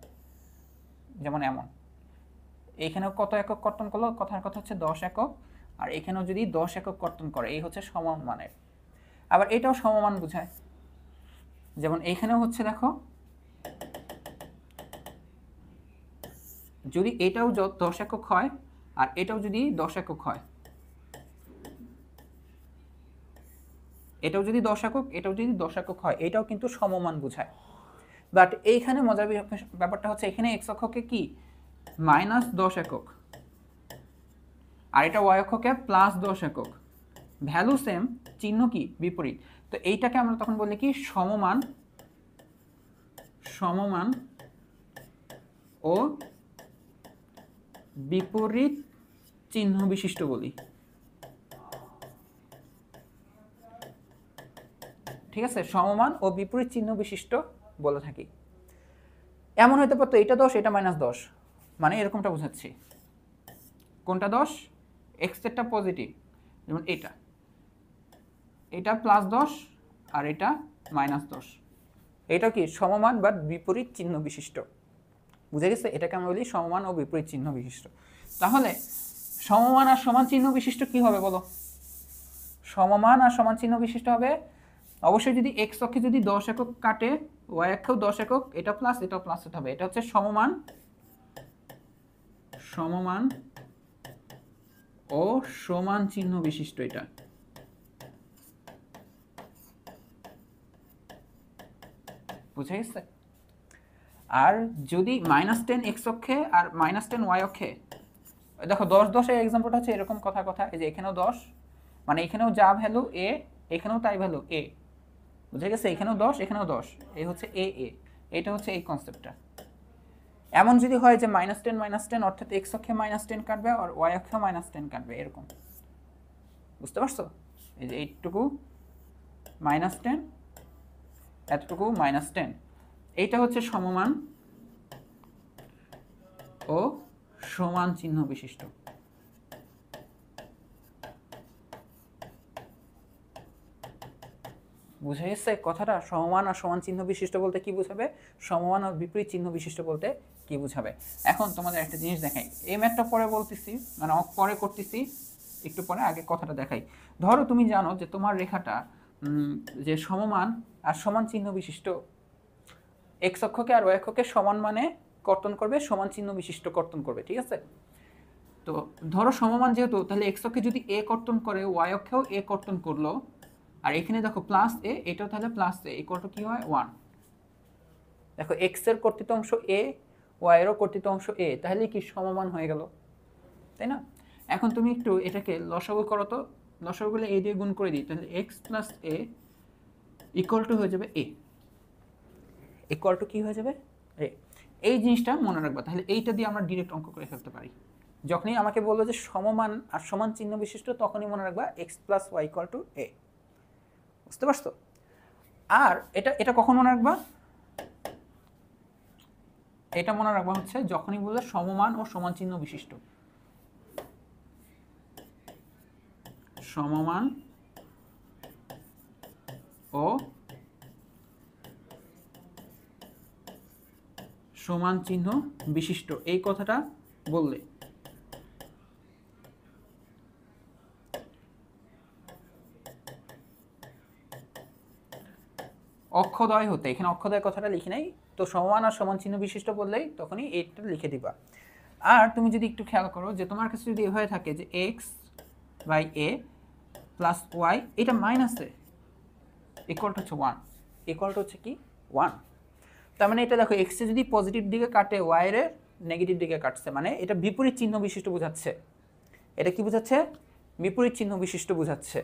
যেমন এমন এইখানেও কত একক কর্তন করলো, কথার কথা হচ্ছে 10 একক, আর এখানেও যদি 10 একক কর্তন করে, এই হচ্ছে সমমানের। আবার এটাও সমমান বোঝায়, যেমন এইখানেও হচ্ছে দেখো যদি এটাও 10 একক হয় আর এটাও যদি 10 একক হয়, এটাও যদি 10 একক এটাও যদি 10 একক হয়, এটাও কিন্তু সমমান বোঝায়। বাট এইখানে মজার ব্যাপারটা হচ্ছে এখানে x অক্ষকে কি -10 একক আর এটা y অক্ষকে +10 একক, ভ্যালু সেম, চিহ্ন কি বিপরীত। তো এইটাকে আমরা তখন বলি কি সমমান, সমমান ও বিপরীত চিহ্ন বিশিষ্ট বলি। ঠিক আছে, সমমান ও বিপরীত চিহ্ন বিশিষ্ট বলে থাকি। এমন হতে পারতো এটা 10 এটা -10, মানে এরকমটা বোঝাচ্ছি। কোনটা 10? x এরটা পজিটিভ, যেমন এটা এটা +10 আর এটা -10, এটা কি সমমান বা বিপরীত চিহ্ন বিশিষ্ট। বুঝে গেছে? এটাকে আমরা বলি সমমান ও বিপরীত চিহ্ন বিশিষ্ট। তাহলে সমমান আর সমান চিহ্ন বিশিষ্ট কি হবে বলো? সমমান আর সমান চিহ্ন বিশিষ্ট হবে অবশ্যই যদি x অক্ষে যদি 10 একক কাটে y অক্ষেও 10 একক, এটা প্লাস এটা প্লাস হবে, এটা হচ্ছে সমমান, সমমান ও সমান চিহ্ন বিশিষ্ট, এটা বুঝা গেছে? আর যদি -10 x অক্ষে আর -10 y অক্ষে, দেখো 10 এর এক্সাম্পলটা হচ্ছে এরকম কথা কথা, এই যে এখানেও 10, মানে এখানেও যা ভ্যালু a, এখানেও তাই ভ্যালু a, বুঝে গেছে? এখানেও 10, এখানেও 10, এই হচ্ছে a a, এটা হচ্ছে এই কনসেপ্টটা। এমন যদি হয় যে -10 অর্থাৎ x অক্ষে -10 কাটবে আর y অক্ষে -10 কাটবে, এরকম, বুঝতে পারছো? এই যে এইটুকু -10, এতটুকু -10, এইটা হচ্ছে সমমান ও সমান চিহ্ন বিশিষ্ট। বুঝে গেছে কথাটা? সমমান আর সমান চিহ্ন বিশিষ্ট বলতে কি বুঝাবে, সমমান আর বিপরীত চিহ্ন বিশিষ্ট বলতে কি বুঝাবে। এখন তোমাদের একটা জিনিস দেখাই, এই ম্যাথটা পরে বলতেছি, মানে পরে করতেছি, একটু পরে, আগে কথাটা দেখাই। ধরো তুমি জানো যে তোমার রেখাটা যে সমমান আর সমান চিহ্ন বিশিষ্ট, এক্স অক্ষকে আর ওয়াই অক্ষকে সমান মানে কর্তন করবে, সমান চিহ্ন বিশিষ্ট কর্তন করবে, ঠিক আছে? তো ধরো সমমান যেহেতু, তাহলে এক্স অক্ষে যদি এ কর্তন করে, ওয়াই অক্ষেও এ কর্তন করলো, আর এখানে দেখো প্লাস এ, এটাও তাহলে প্লাস এ, ইকুয়াল টু কি হয় 1। দেখো এক্স এর কর্তৃত অংশ এ, ওয়াই এরও কর্তৃত অংশ এ, তাহলে কি সমমান হয়ে গেল, তাই না? এখন তুমি একটু এটাকে লসাগু করো তো, লসাগু করলে এ দিয়ে গুণ করে দিই, তাহলে এক্স প্লাস এ ইকুয়াল টু হয়ে যাবে এ, ইকুয়াল টু কি হয়ে যাবে এ। এই জিনিসটা মনে রাখবা, তাহলে এইটা দিয়ে আমরা ডিরেক্ট অঙ্ক করে ফেলতে পারি। যখনই আমাকে বললো যে সমমান আর সমান চিহ্ন বিশিষ্ট, তখনই মনে রাখবা x plus y equal to a, বুঝতে পারছো? আর এটা এটা কখন মনে রাখবা, এটা মনে রাখবা হচ্ছে যখনই বলবে সমমান ও সমান চিহ্ন বিশিষ্ট, সমমান ও সমান চিহ্ন বিশিষ্ট, এই কথাটা বললে। অক্ষদয় হতে, এখানে অক্ষদয় কথাটা লিখি নাই, তো সমমান আর সমান চিহ্ন বিশিষ্ট বললেই তখনই এইটা লিখে দিবা। আর তুমি যদি একটু খেয়াল করো যে তোমার কাছে যদি এভাবে থাকে যে x by a plus y, এটা মাইনাসে ইকুয়াল টু হচ্ছে 1, ইকুয়াল টু হচ্ছে কি 1। তার মানে এটা দেখো এক্সে যদি পজিটিভ দিকে কাটে, ওয়াইয়ের নেগেটিভ দিকে কাটছে, মানে এটা বিপরীত চিহ্ন বিশিষ্ট বোঝাচ্ছে। এটা কি বোঝাচ্ছে? বিপরীত চিহ্ন বিশিষ্ট বোঝাচ্ছে,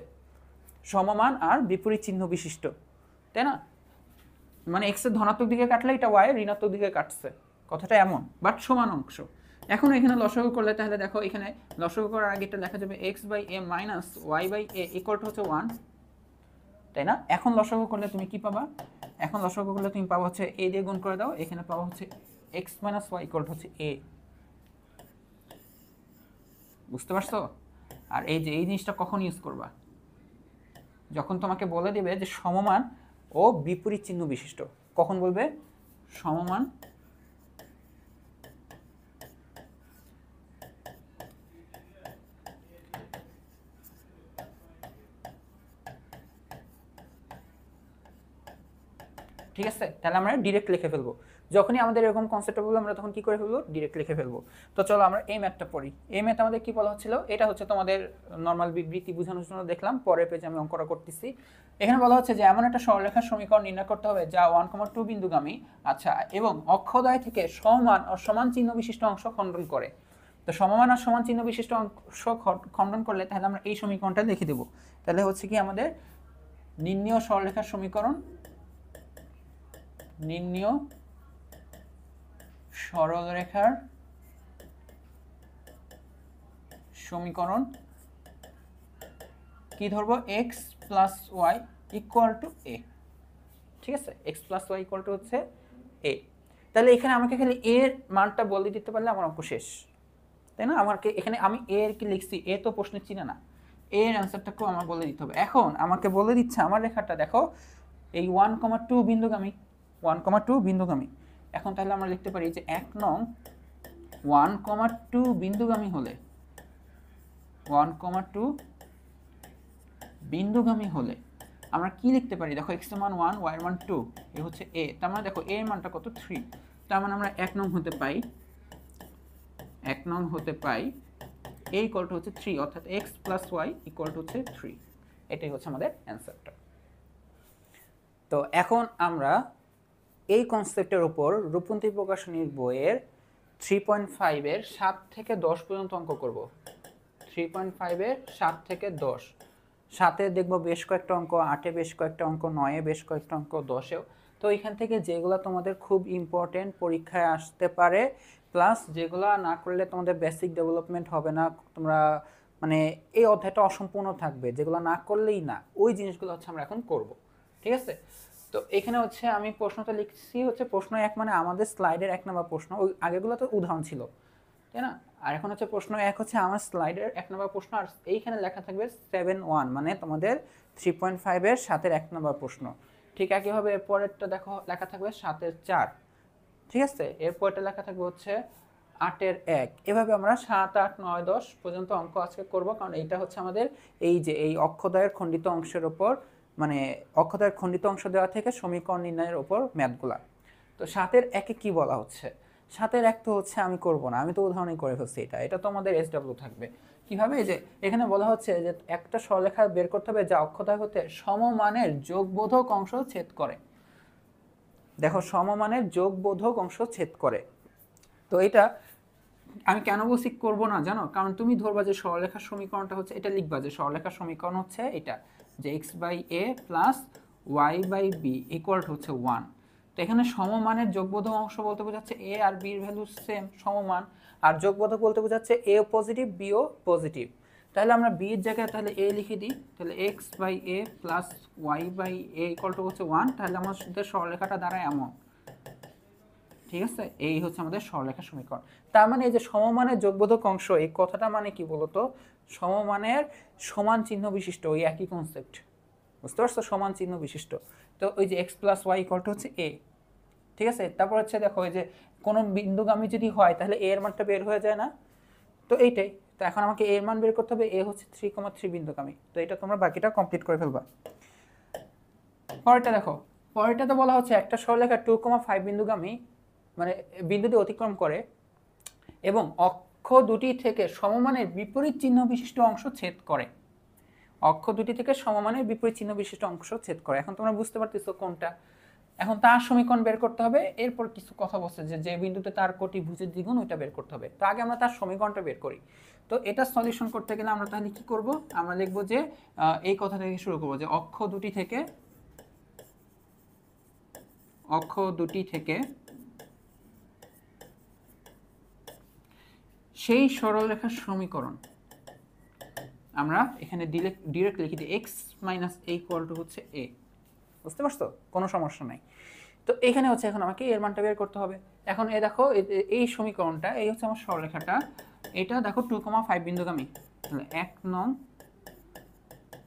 সমমান আর বিপরীত চিহ্ন বিশিষ্ট, তাই না? মানে এক্সের ধনাত্মক দিকে কাটলে এটা ওয়াইয়ের ঋণাত্মক দিকে কাটছে, কথাটা এমন, বাট সমান অংশ। এখন এখানে লসাগু করলে, তাহলে দেখো এখানে লসাগু করার আগে এটা লেখা যাবে x by a minus y by a equal to হচ্ছে 1, তাই না? এখন লসাগু করলে তুমি কি পাবা? এখন লসাগু করলে তুমি পাবা হচ্ছে এ দিয়ে গুণ করে দাও, এখানে পাবা হচ্ছে x minus y equal to হচ্ছে এ, বুঝতে পারছো? আর এই যে এই জিনিসটা কখন ইউজ করবা? যখন তোমাকে বলে দেবে যে সমমান ও বিপরীত চিহ্ন বিশিষ্ট। কখন বলবে? সমমান ঠিক আছে? তাহলে আমরা ডিরেক্ট লিখে ফেলবো, যখনই আমাদের এরকম কনসেপ্ট বলবো আমরা তখন কি করে ফেলবো, ডিরেক্ট লিখে ফেলবো। তো চলো আমরা এই ম্যাথটা পড়ি। এই ম্যাথ আমাদের কি বলা হচ্ছিল, এটা হচ্ছে তোমাদের নর্মাল বিবৃতি বোঝানোর জন্য দেখলাম, পরের পেজে আমি অঙ্কটা করতেছি। এখানে বলা হচ্ছে যে এমন একটা সরলরেখার সমীকরণ নির্ণয় করতে হবে যা 1,2 বিন্দুগামী, আচ্ছা, এবং অক্ষদ্বয় থেকে সমান ও সমান চিহ্ন বিশিষ্ট অংশ খণ্ডন করে। তো সমমান আর সমান চিহ্ন বিশিষ্ট অংশ খণ্ডন করলে তাহলে আমরা এই সমীকরণটা লিখে দেবো। তাহলে হচ্ছে কি আমাদের নির্ণীয় সরলরেখার সমীকরণ, নির্ণীয় সরলরেখার সমীকরণ কি ধরবো, x plus y equal to a, ঠিক আছে? X plus y equal to হচ্ছে এ। তাহলে এখানে আমাকে খালি এর মানটা বলে দিতে পারলে আমার অঙ্ক শেষ, তাই না? আমাকে এখানে আমি এ এর কি লিখছি, এ তো প্রশ্নের চিনে না, এর অ্যান্সারটাকেও আমার বলে দিতে হবে। এখন আমাকে বলে দিচ্ছে আমার রেখাটা দেখো এই 1,2 বিন্দুগামী, 1,2 বিন্দুগামী। এখন তাহলে আমরা লিখতে পারি যে 1 নং 1,2 বিন্দুগামী হলে, 1,2 বিন্দুগামী হলে আমরা কি লিখতে পারি? দেখো এক্স এর মান 1, ওয়াই এর মান 2, এ হচ্ছে এ, তার মানে দেখো এ এর মানটা কত 3, তার মানে আমরা 1 নং হতে পাই, 1 নং হতে পাই a ইকুয়াল টু হচ্ছে 3, অর্থাৎ x plus y equal to হচ্ছে 3। এটাই হচ্ছে আমাদের অ্যান্সারটা। তো এখন আমরা এই কনসেপ্টের উপর রূপন্তী প্রকাশনীর বইয়ের 3.5-এর 7 থেকে 10 পর্যন্ত অঙ্ক করব। 3.5-এর 7 থেকে 10, 7-এ দেখবো বেশ কয়েকটা অঙ্ক, 8-এ বেশ কয়েকটা অঙ্ক, 9-এ বেশ কয়েকটা অঙ্ক, 10-এও। তো এখান থেকে যেগুলো তোমাদের খুব ইম্পর্টেন্ট, পরীক্ষায় আসতে পারে, প্লাস যেগুলো না করলে তোমাদের বেসিক ডেভেলপমেন্ট হবে না, তোমরা মানে এই অধ্যায়টা অসম্পূর্ণ থাকবে, যেগুলো না করলেই না, ওই জিনিসগুলো হচ্ছে আমরা এখন করব। ঠিক আছে? তো এখানে হচ্ছে আমি প্রশ্নটা লিখছি হচ্ছে প্রশ্ন 1, মানে আমাদের স্লাইডের 1 নম্বর প্রশ্ন। ওই আগেগুলো তো উদাহরণ ছিল, তাই না? আর এখন হচ্ছে প্রশ্ন 1 হচ্ছে আমার স্লাইডের 1 নম্বর প্রশ্ন, আর এইখানে লেখা থাকবে 7.1, মানে তোমাদের 3.5-এর 7-এর 1 নম্বর প্রশ্ন। ঠিক একইভাবে এরপরেরটা দেখো লেখা থাকবে 7-এর 4, ঠিক আছে? এরপরটা লেখা থাকবে হচ্ছে 8-এর 1। এভাবে আমরা 7, 8, 9, 10 পর্যন্ত অঙ্ক আজকে করব, কারণ এইটা হচ্ছে আমাদের এই যে এই অক্ষদ্বয়ের খণ্ডিত অংশের ওপর, মানে অক্ষদ্বয়ের খণ্ডিত অংশ দেওয়া থেকে সমীকরণ নির্ণয়ের ওপর ম্যাথগুলা। তো 7-এর 1-এ কি বলা হচ্ছে? 7-এর 1 তো হচ্ছে আমি করব না, আমি তো উদাহরণই করে ফেলছি। এটা তো আমাদের SW থাকবে। কিভাবে? যে এখানে বলা হচ্ছে যে একটা সরলরেখা বের করতে হবে যা অক্ষদ্বয় হতে সমমানের যোগবোধক অংশ ছেদ করে। দেখো, সমমানের যোগবোধক অংশ ছেদ করে। তো এটা আমি কেন বলছি করব না জানো? কারণ তুমি ধরবা যে সরলরেখার সমীকরণটা হচ্ছে, এটা লিখবা যে সরলরেখার সমীকরণ হচ্ছে এটা, যে x/a plus y/b equal to হচ্ছে 1। তো এখানে সমমানের যোগবোধক অংশ বলতে বোঝাচ্ছে a আর b এর ভ্যালু সেম, সমমান। আর যোগবোধক বলতে বোঝাচ্ছে a পজিটিভ, b ও পজিটিভ। তাহলে আমরা b এর জায়গায় তাহলে a লিখে দিই, তাহলে x/a plus y/a equal to হচ্ছে 1। তাহলে আমাদের সরলরেখাটা দাঁড়ায় এমন। ঠিক আছে? এই হচ্ছে আমাদের সরলরেখার সমীকরণ। তার মানে এই যে সমমানের যোগবোধক অংশ, এই কথাটা মানে কি বলতো? সমমানের সমান চিহ্ন বিশিষ্ট, ওই একই কনসেপ্ট, বুঝতে পারছো? সমান চিহ্ন বিশিষ্ট। তো ওই যে x plus y equal to হচ্ছে এ। ঠিক আছে? তারপর হচ্ছে দেখো, এই যে কোনো বিন্দুগামী যদি হয় তাহলে এ এর মানটা বের হয়ে যায় না? তো এইটাই। তো এখন আমাকে এর মান বের করতে হবে, এ হচ্ছে 3,3 বিন্দুগামী। তো এটা তোমরা বাকিটা কমপ্লিট করে ফেলবা। পরেরটা দেখো, পরেরটাতে বলা হচ্ছে একটা সরলরেখা 2,5 বিন্দুগামী, মানে বিন্দুটি অতিক্রম করে এবং অক্ষ দুটি থেকে সমমানের বিপরীত চিহ্ন বিশিষ্ট অংশ ছেদ করে। অক্ষ দুটি থেকে সমমানের বিপরীত চিহ্ন বিশিষ্ট অংশ ছেদ করে। এখন তোমরা বুঝতে পারতেছো কোনটা। এখন তার সমীকরণ বের করতে হবে। এরপর কিছু কথা বলছে যে যে বিন্দুতে তার কোটি ভুজের দ্বিগুণ, ওইটা বের করতে হবে। তো আগে আমরা তার সমীকরণটা বের করি। তো এটা সলিউশন করতে গেলে আমরা তাহলে কি করব? আমরা লিখব যে এই কথা থেকে শুরু করব, যে অক্ষ দুটি থেকে সেই সরলরেখার সমীকরণ আমরা এখানে ডিরেক্ট লিখি দিই, x minus a equal to হচ্ছে a। বুঝতে পারছো? কোনো সমস্যা নাই। তো এখানে হচ্ছে এখন আমাকে এর মানটা বের করতে হবে। এখন এই দেখো, এই সমীকরণটা, এই হচ্ছে আমার সরলরেখাটা, এটা দেখো 2,5 বিন্দুগামী। তাহলে 1 নং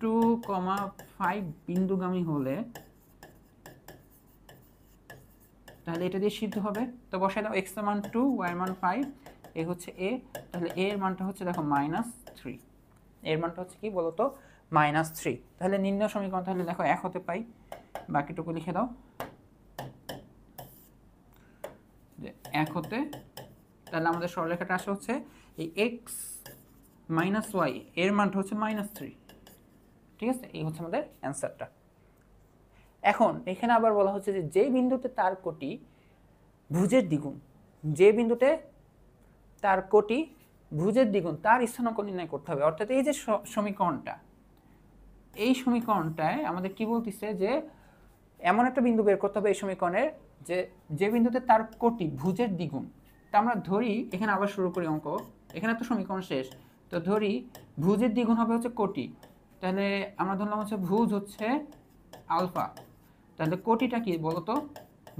2,5 বিন্দুগামী হলে তাহলে এটা দিয়ে সিদ্ধ হবে। তো বসাই দাও, x এর মান 2, y এর মান 5, এ হচ্ছে a। তাহলে a এর মানটা হচ্ছে দেখো -3, এর মানটা হচ্ছে কি বলতো? -3। তাহলে নির্ণয় সমীকরণ তাহলে দেখো 1 হতে পাই, বাকিটুকু লিখে দাও যে 1 হতে। তাহলে আমাদের সরলরেখাটা আসে হচ্ছে এই x মাইনাস ওয়াই, এর মানটা হচ্ছে -3। ঠিক আছে? এই হচ্ছে আমাদের অ্যান্সারটা। এখন এখানে আবার বলা হচ্ছে যে যে বিন্দুতে তার কোটি ভুজের দ্বিগুণ, যে বিন্দুতে তার কোটি ভুজের দ্বিগুণ, তার স্থানাঙ্ক নির্ণয় করতে হবে। অর্থাৎ এই যে সমীকরণটা, এই সমীকরণটায় আমাদের কি বলতেছে যে এমন একটা বিন্দু বের করতে হবে এই সমীকরণের, যে যে বিন্দুতে তার কোটি ভুজের দ্বিগুণ। তা আমরা ধরি, এখানে আবার শুরু করি অঙ্ক, এখানে তো সমীকরণ শেষ। তো ধরি ভুজের দ্বিগুণ হবে হচ্ছে কোটি, তাহলে আমরা ধরলাম হচ্ছে ভুজ হচ্ছে আলফা। তাহলে কোটিটা কি বলতো?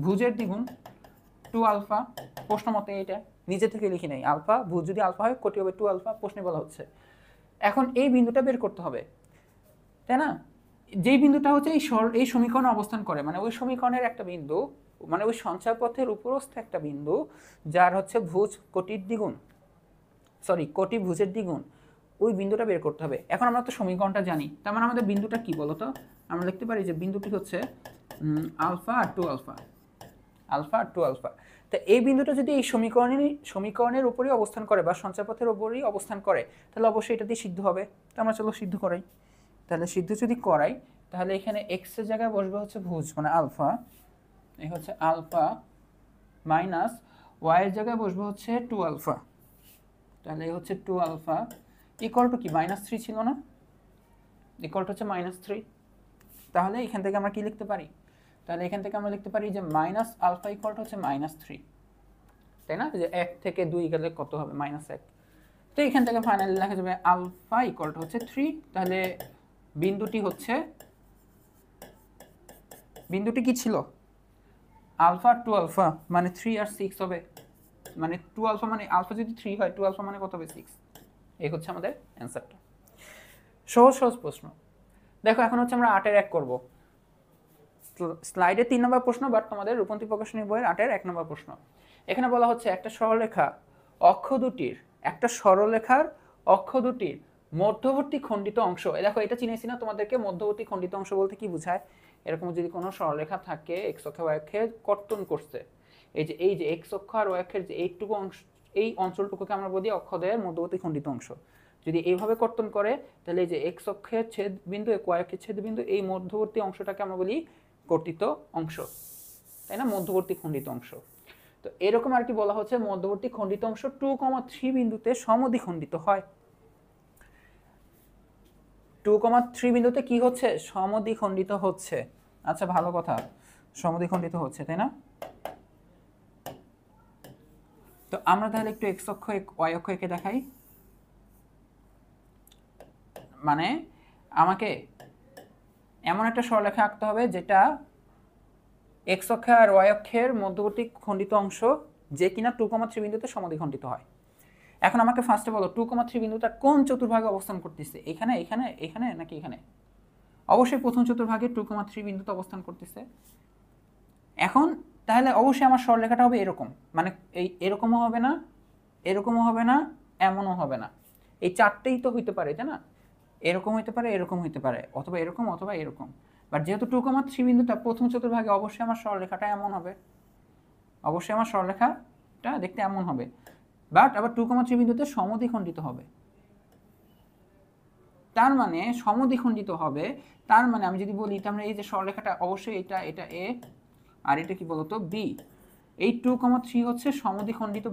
ভুজের দ্বিগুণ 2 আলফা। প্রশ্ন মতে এটা নিজে থেকে লিখি নাই, আলফা, ভুজ যদি আলফা হয় কোটি হবে 2 আলফা, প্রশ্নে বলা হচ্ছে। এখন এই বিন্দুটা বের করতে হবে, তাই না? যেই বিন্দুটা হচ্ছে এই সমীকরণে অবস্থান করে, মানে ওই সমীকরণের একটা বিন্দু, মানে ওই সঞ্চয়পথের উপরস্থ একটা বিন্দু যার হচ্ছে ভুজ কোটির দ্বিগুণ, কোটি ভুজের দ্বিগুণ, ওই বিন্দুটা বের করতে হবে। এখন আমরা তো সমীকরণটা জানি, তার মানে আমাদের বিন্দুটা কি বলতো? আমরা লিখতে পারি যে বিন্দুটি হচ্ছে আলফা আর 2 আলফা, আলফা আর 2 আলফা। তো এই বিন্দুটা যদি এই সমীকরণের উপরেই অবস্থান করে বা সঞ্চারপথের উপরেই অবস্থান করে তাহলে অবশ্যই এটা দিয়ে সিদ্ধ হবে। তো আমরা চলো সিদ্ধ করাই। তাহলে সিদ্ধ যদি করাই তাহলে এখানে এক্স এর জায়গায় বসবে হচ্ছে ভুজ মানে আলফা, এই হচ্ছে আলফা মাইনাস ওয়াই এর জায়গায় বসবে হচ্ছে 2 আলফা। তাহলে এই হচ্ছে 2 আলফা ইকুয়াল টু কি -3 ছিল না, ইকুয়াল টু হচ্ছে -3। তাহলে এখান থেকে আমরা কি লিখতে পারি, তাহলে এখান থেকে আমরা লিখতে পারি যে মাইনাস আলফা ইকুয়াল টু হচ্ছে -3, তাই না? যে 1 থেকে 2 গেলে কত হবে -1। তো এখান থেকে ফাইনালি লেখা যাবে আলফা ইকুয়াল টু হচ্ছে 3। তাহলে বিন্দুটি কি ছিল, আলফা 2 আলফা মানে 3 আর 6 হবে, মানে 2 আলফা মানে আলফা যদি 3 হয় 2 আলফা মানে কত হবে 6। এই হচ্ছে আমাদের অ্যান্সারটা। সহজ সহজ প্রশ্ন। দেখো এখন হচ্ছে আমরা 8 এর 1 করব। স্লাইডে 3 নম্বর প্রশ্ন, বাট তোমাদের রূপন্তী প্রকাশনী বইয়ের 8 এর 1 নম্বর প্রশ্ন। এখানে বলা হচ্ছে একটা সরলরেখার অক্ষ দুটির মধ্যবর্তী খণ্ডিত অংশ। দেখো এটা চিনেছি না তোমাদেরকে, মধ্যবর্তী খণ্ডিত অংশ বলতে কি বোঝায়, এরকম যদি কোনো সরলরেখা থাকে এক্স অক্ষ ওয়াই অক্ষে কর্তন করছে, এই যে এক্স অক্ষ আর ওয়াই অক্ষের যে এইটুকু অংশ, এই অঞ্চলটুকুকে আমরা বলি অক্ষদ্বয়ের মধ্যবর্তী খণ্ডিত অংশ। যদি এইভাবে কর্তন করে তাহলে এই যে এক্স অক্ষের ছেদ বিন্দু ওয়াই অক্ষের ছেদ বিন্দু, এই মধ্যবর্তী অংশটাকে আমরা বলি কর্তিত অংশ, তাই না, মধ্যবর্তী খণ্ডিত অংশ। তো এরকম আর কি বলা হচ্ছে মধ্যবর্তী খণ্ডিত অংশ 2,3 বিন্দুতে সমদ্বিখণ্ডিত হয়। 2,3 বিন্দুতে কি হচ্ছে, সমদ্বিখণ্ডিত হচ্ছে। আচ্ছা ভালো কথা, সমদ্বিখণ্ডিত হচ্ছে, তাই না? তো আমরা তাহলে একটু এক্স অক্ষ ওয়াই অক্ষ এঁকে দেখাই। মানে আমাকে এমন একটা সরলরেখা আঁকতে হবে যেটা এক্স অক্ষ আর ওয়াই অক্ষের মধ্যবর্তী খণ্ডিত অংশ, যে কিনা 2,3 বিন্দুতে সমদ্বিখণ্ডিত হয়। এখন আমাকে ফার্স্টে বলো 2,3 বিন্দুটা কোন চতুর্ভাগে অবস্থান করতেছে, এখানে এখানে এখানে নাকি এখানে? অবশ্যই প্রথম চতুর্ভাগে 2,3 বিন্দুতে অবস্থান করতেছে। এখন তাহলে অবশ্যই আমার সরলরেখাটা হবে এরকম, মানে এই এরকমও হবে না, এরকমও হবে না, এমনও হবে না, এই চারটেই তো হইতে পারে, তাই না? এরকম হইতে পারে, এরকম হইতে পারে, অথবা এরকম অথবা এরকম। বাট যেহেতু 2,3 বিন্দুটা প্রথম চতুর্ভাগে, অবশ্যই আমার সরলরেখাটা এমন হবে, অবশ্যই আমার সরলরেখাটা দেখতে এমন হবে। বাট আবার 2,3 বিন্দুতে সমদ্বিখণ্ডিত হবে। তার মানে সমদ্বিখণ্ডিত হবে, তার মানে আমি যদি বলি আমরা এই যে সরলরেখাটা অবশ্যই এটা এটা এ আর এটা কি বলতো বি, এই 2,3 হচ্ছে সমদ্বিখণ্ডিত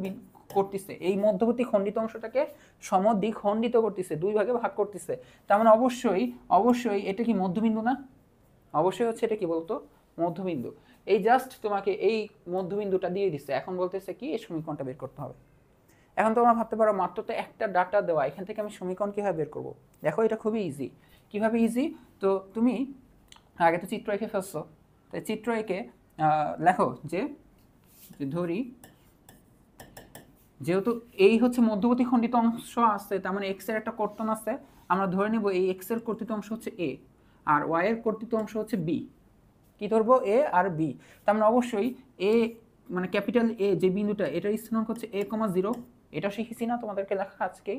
করতেছে, এই মধ্যবর্তী খণ্ডিত অংশটাকে সমদ্বিখণ্ডিত করতেছে, দুই ভাগে ভাগ করতেছে। তার মানে অবশ্যই এটা কি মধ্যবিন্দু না? অবশ্যই হচ্ছে এটা কি বলতো মধ্যবিন্দু। এই জাস্ট তোমাকে এই মধ্যবিন্দুটা দিয়ে দিচ্ছে, এখন বলতেছে কি এই সমীকরণটা বের করতে হবে। এখন তোমরা ভাবতে পারো মাত্র তো একটা ডাটা দেওয়া, এখান থেকে আমি সমীকরণ কীভাবে বের করব? দেখো এটা খুবই ইজি। কীভাবে ইজি? তো তুমি আগে তো চিত্র এঁকে ফেলছো, তাই চিত্র এঁকে লেখো যে ধরি যেহেতু এই হচ্ছে মধ্যবর্তী খণ্ডিত অংশ আছে, তার মানে এক্স এর একটা কর্তন আছে, আমরা ধরে নেব এই এক্স এর কর্তিত অংশ হচ্ছে এ আর ওয়াই এর কর্তিত অংশ হচ্ছে বি। কি ধরবো? এ আর বি। তার মানে অবশ্যই এ মানে ক্যাপিটাল এ যে বিন্দুটা, এটার স্থানাঙ্ক হচ্ছে a,0, এটা শিখেছি না তোমাদেরকে লেখা আজকেই।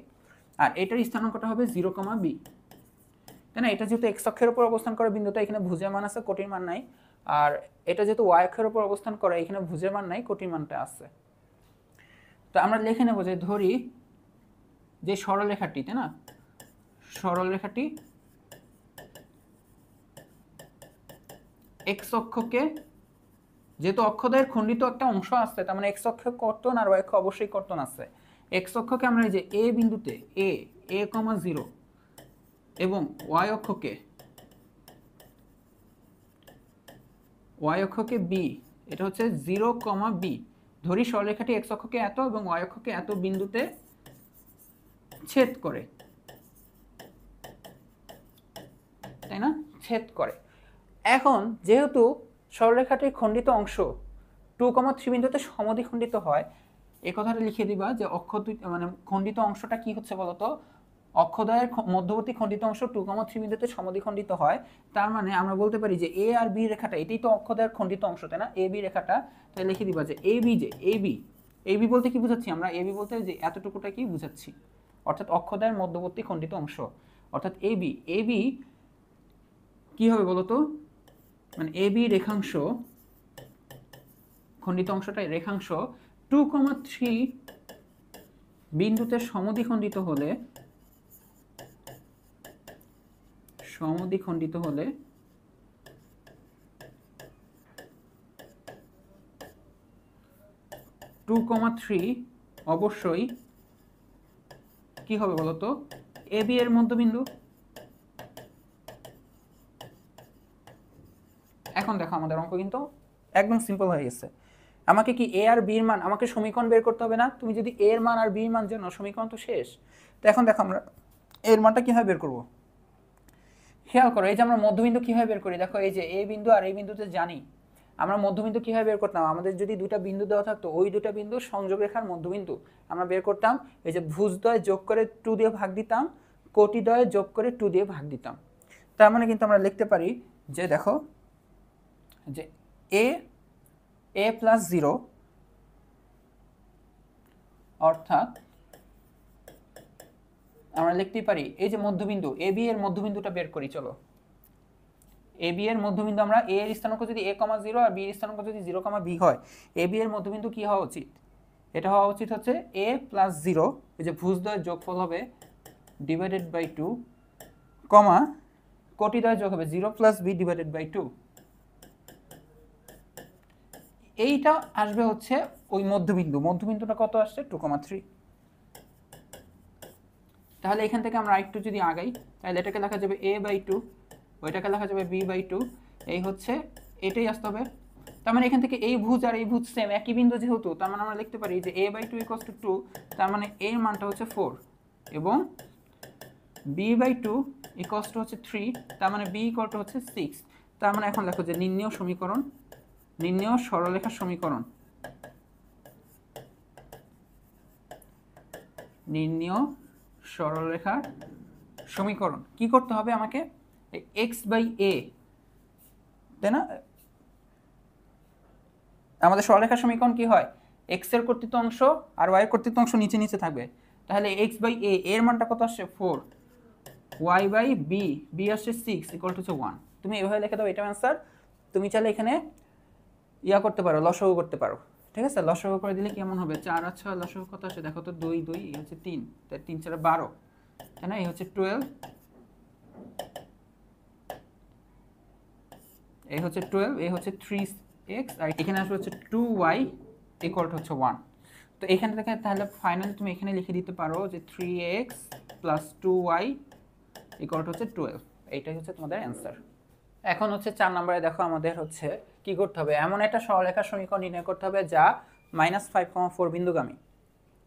আর এটার স্থানাঙ্কটা হবে 0, বি, তাই না? এটা যেহেতু এক্স অক্ষের উপর অবস্থান করে বিন্দুটা, এখানে ভুজের মান আছে, কোটির মান নাই। আর এটা যেহেতু ওয়াই অক্ষের উপর অবস্থান করে, এখানে ভুজের মান নাই, কোটির মানটা আছে। তো আমরা লিখে নেব যে ধরি যে সরলরেখাটি, তাই না, সরলরেখাটি এক্স অক্ষকে, যেহেতু অক্ষদ্বয়ের খণ্ডিত একটা অংশ আছে, তার মানে এক্স অক্ষে কর্তন আর ওয়াই অক্ষে অবশ্যই কর্তন আছে। এক্স অক্ষকে আমরা এই যে এ বিন্দুতে a,0 এবং ওয়াই অক্ষকে বি, এটা হচ্ছে 0, বি ধরি সরলরেখাটি এক্স অক্ষকে এত এবং ওয়াই অক্ষকে এত বিন্দুতে ছেদ করে, তাই না, ছেদ করে। এখন যেহেতু সরলরেখাটির খণ্ডিত অংশ 2,3 বিন্দুতে সমদ্বিখণ্ডিত হয়, এই কথাটা লিখে দিবা যে মানে খণ্ডিত অংশটা কি হচ্ছে বলতো, অক্ষদ্বয়ের মধ্যবর্তী খণ্ডিত অংশ 2,3 বিন্দুতে সমদ্বিখণ্ডিত হয়। তার মানে আমরা বলতে পারি যে এ আর বি রেখাটা, এটাই তো অক্ষদ্বয়ের খণ্ডিত অংশ, তাই না, এ বি রেখাটা। তাই লিখে দিবা যে এ বি, যে এ বি বলতে কি বুঝাচ্ছি আমরা, এ বি বলতে যে এতটুকুটা কি বুঝাচ্ছি, অর্থাৎ অক্ষদ্বয়ের মধ্যবর্তী খণ্ডিত অংশ, অর্থাৎ এ বি কি হবে বলতো, মানে এ বি রেখাংশ খণ্ডিত অংশটাই রেখাংশ 2,3 বিন্দুতে সমদ্বিখণ্ডিত হলে সমদ্বিখণ্ডিত হলে টু কমা থ্রি অবশ্যই কি হবে বলতো এ বি এর মধ্যবিন্দু। এখন দেখো আমাদের অঙ্ক কিন্তু একদম সিম্পল হয়ে গেছে। আমাকে কি এ আর বির মান আমাকে সমীকরণ বের করতে হবে না? তুমি যদি এ এর মান আর বির মান জানো সমীকরণ তো শেষ। তো এখন দেখো আমরা এর মানটা কিভাবে বের করব। খেয়াল করো এই যে আমরা মধ্যবিন্দু কিভাবে বের করি, দেখো এই যে এ বিন্দু আর এই বিন্দুতে জানি আমরা মধ্যবিন্দু কিভাবে বের করতাম। আমাদের যদি দুটা বিন্দু দেওয়া থাকতো ওই দুটা বিন্দু সংযোগ রেখার মধ্যবিন্দু আমরা বের করতাম এই যে ভুজদ্বয় যোগ করে 2 দিয়ে ভাগ দিতাম, কোটিদ্বয় যোগ করে 2 দিয়ে ভাগ দিতাম। তার মানে কিন্তু আমরা লিখতে পারি যে দেখো যে a প্লাস 0 অর্থাৎ আমরা লিখতে পারি এই যে মধ্যবিন্দু এ বি এর মধ্যবিন্দুটা বের করি। চলো এ বি এর মধ্যবিন্দু আমরা a এর স্থানাঙ্ক যদি a, 0 আর b এর স্থানাঙ্ক যদি 0, b হয় এ বি এর মধ্যবিন্দু কি হওয়া উচিত? এটা হওয়া উচিত হচ্ছে a প্লাস 0 এই যে ভুজদ্বয়ের যোগফল হবে ডিভাইডেড বাই 2 কমা কোটিদ্বয়ের যোগ হবে 0 প্লাস b ডিভাইডেড বাই 2। এইটা আসবে হচ্ছে ওই মধ্যবিন্দু, মধ্যবিন্দুটা কত আসছে 2,3। তাহলে এখান থেকে আমরা একটু যদি আগাই তাহলে এটাকে লেখা যাবে a/2, ওইটাকে লেখা যাবে b/2, এই হচ্ছে এটাই আসতে হবে। তার মানে এখান থেকে এই ভুজ আর এই ভুজ সেম একই বিন্দু যেহেতু তার মানে আমরা লিখতে পারি যে a/2 = 2, তার মানে এর মানটা হচ্ছে 4 এবং b/2 = হচ্ছে 3, তার মানে b = হচ্ছে 6। তার মানে এখন লেখো যে নির্ণেয় সমীকরণ, নির্ণেয় সরলরেখার সমীকরণ, নির্ণেয় সরলরেখার সমীকরণ কি করতে হবে আমাকে x/a, তাই না? আমাদের সরলরেখার সমীকরণ কি হয় x এর কর্তৃত্ব অংশ আর y এর কর্তৃত্ব অংশ নিচে নিচে থাকবে। তাহলে x/a এর মানটা কত আসছে 4, y/b b আসছে 6 = 1। তুমি এভাবে লিখে দাও, এটা आंसर। তুমি চাইলে এখানে ইয়া করতে পারো, লসাগু করতে পারো, ঠিক আছে? লসাগু করে দিলে কেমন হবে 4 আর 6 লসাগু কত আসে দেখো তো 2 2 এই হচ্ছে 3, তাই 3 4 12, তাই না? এই হচ্ছে 12, এই হচ্ছে 12, এই হচ্ছে 3x আর এখানে আসবে হচ্ছে 2y = হচ্ছে 1। তো এখান থেকে তাহলে ফাইনালি তুমি এখানে লিখে দিতে পারো যে 3x + 2y = হচ্ছে 12। এইটাই হচ্ছে তোমাদের অ্যানসার। এখন হচ্ছে 4 নম্বরে দেখো আমাদের হচ্ছে কি করতে হবে, এমন একটা সরলরেখার সমীকরণ নির্ণয় করতে হবে যা -5,4 বিন্দুগামী।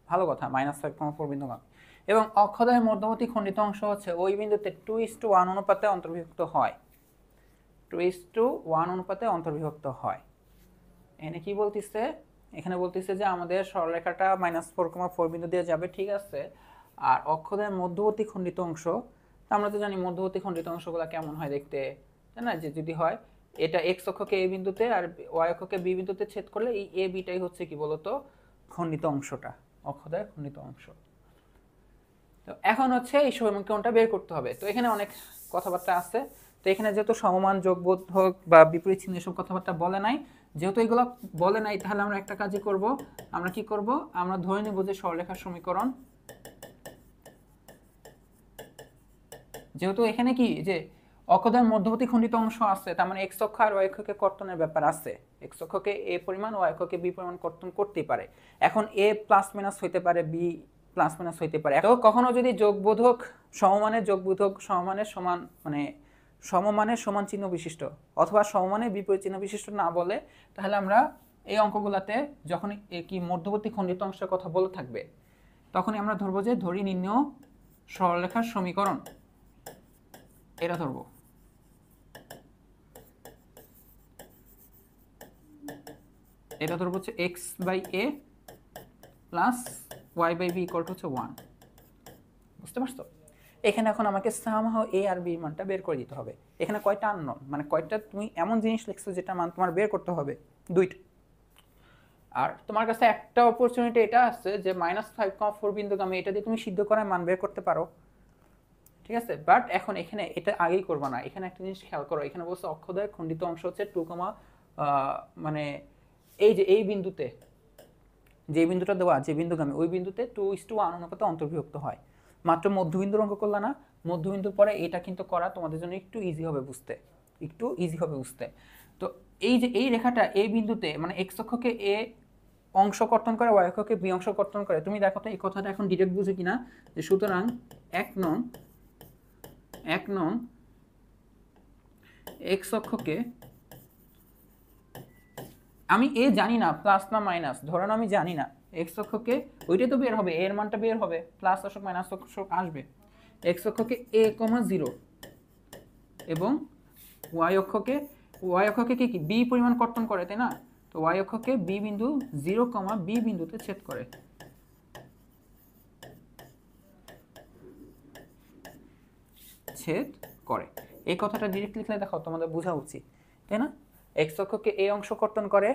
ভালো কথা, -5,4 বিন্দুগামী এবং অক্ষদ্বয়ের মধ্যবর্তী খণ্ডিত অংশ হচ্ছে ওই বিন্দুতে 2:1 অনুপাতে অন্তর্ভুক্ত হয়, 2:1 অনুপাতে অন্তর্ভুক্ত হয়। এখানে কি বলতিছে, এখানে বলতিছে যে আমাদের সরলরেখাটা -4,4 বিন্দু দিয়ে যাবে, ঠিক আছে? আর অক্ষদ্বয়ের মধ্যবর্তী খণ্ডিত অংশ, আমরা তো জানি মধ্যবর্তী খণ্ডিত অংশগুলো কেমন হয় দেখতে, তাই না? যে যদি হয় এটা x অক্ষকে a বিন্দুতে আর y অক্ষকে b বিন্দুতে ছেদ করলে এই a bটাই হচ্ছে কি বলতো খণ্ডিত অংশটা, অক্ষদ্বয়ের খণ্ডিত অংশ। তো এখন হচ্ছে এই সমীকরণটা বের করতে হবে। তো এখানে অনেক কথাবার্তা আছে, তো এখানে যেহেতু সমমান যোগবোধক বা বিপরীত চিহ্ন এসব কথাবার্তা বলে নাই, যেহেতু এগুলো বলে নাই তাহলে আমরা একটা কাজই করব, আমরা কি করব, আমরা ধরে নেব যে সরলরেখার সমীকরণ, যেহেতু এখানে কি যে অক্ষদ্বয়ের মধ্যবর্তী খণ্ডিত অংশ আছে, তার মানে x অক্ষ আর y অক্ষকে কর্তনের ব্যাপার আছে, x অক্ষকে a পরিমাণ y অক্ষকে b পরিমাণ কর্তন করতেই পারে। এখন a প্লাস মাইনাস হইতে পারে, b প্লাস মাইনাস হইতে পারে। তো কখনো যদি যোগবোধক সমমানের যোগবোধক সমমানের সমান মানে সমমানের সমান চিহ্ন বিশিষ্ট অথবা সমমানের বিপরীত চিহ্ন বিশিষ্ট না বলে, তাহলে আমরা এই অঙ্কগুলোতে যখন কি মধ্যবর্তী খণ্ডিত অংশের কথা বলে থাকবে তখনই আমরা ধরবো যে ধরি নির্ণেয় সরলরেখার সমীকরণ, এটা ধরবো। এটা ধরবো হচ্ছে x/a + y/b = হচ্ছে 1। বুঝতে পারছো? এখানে এখন আমাকে সামহাও a আর b এর মানটা বের করে দিতে হবে। এখানে কয়টা আননোন, মানে কয়টা তুমি এমন জিনিস লিখছো যেটা মান তোমার বের করতে হবে, দুইটা। আর তোমার কাছে একটা অপরচুনিটি এটা আছে যে -5,4 বিন্দুগামী, এটা দিয়ে তুমি সিদ্ধ করার মান বের করতে পারো, ঠিক আছে? বাট এখন এখানে এটা আগেই করবা না। এখানে একটা জিনিস খেয়াল করো, এখানে বলছে অক্ষদ্বয়ের খণ্ডিত অংশ হচ্ছে 2, মানে এই যে এই বিন্দুতে, যে বিন্দুটা দেওয়া, যে বিন্দুগামী, ওই বিন্দুতে 2:1 অনুপাতে অন্তর্বিভক্ত হয়। মাত্র মধ্যবিন্দুর অঙ্ক করলা না, মধ্যবিন্দুর পরে এটা কিন্তু করা তোমাদের জন্য একটু ইজি হবে বুঝতে, একটু ইজি হবে বুঝতে। তো এই যে এই রেখাটা এই বিন্দুতে মানে এক্স অক্ষকে এ অংশ কর্তন করে, ওয়াই অক্ষকে বি অংশ কর্তন করে। তুমি দেখো তো এই কথাটা এখন ডিরেক্ট বুঝে কিনা, যে সুতরাং এক নং এক্স অক্ষকে, আমি এ জানি না প্লাস না মাইনাস, ধরুন আমি জানি না, এক্স অক্ষকে ওইটাই তো বের হবে, এর মানটা বের হবে, প্লাস অক্ষক মাইনাস অক্ষক আসবে। এক্স অক্ষকে এ কমা 0 এবং ওয়াই অক্ষকে কি বি পরিমাণ কর্তন করে, তাই না? তো ওয়াই অক্ষকে বি বিন্দু 0 কমা বি বিন্দুতে ছেদ করে, এই কথাটা ডিরেক্ট লিখলে দেখো তোমাদের বোঝা উচিত, তাই না? এক্স অক্ষকে এ অংশ কর্তন করে,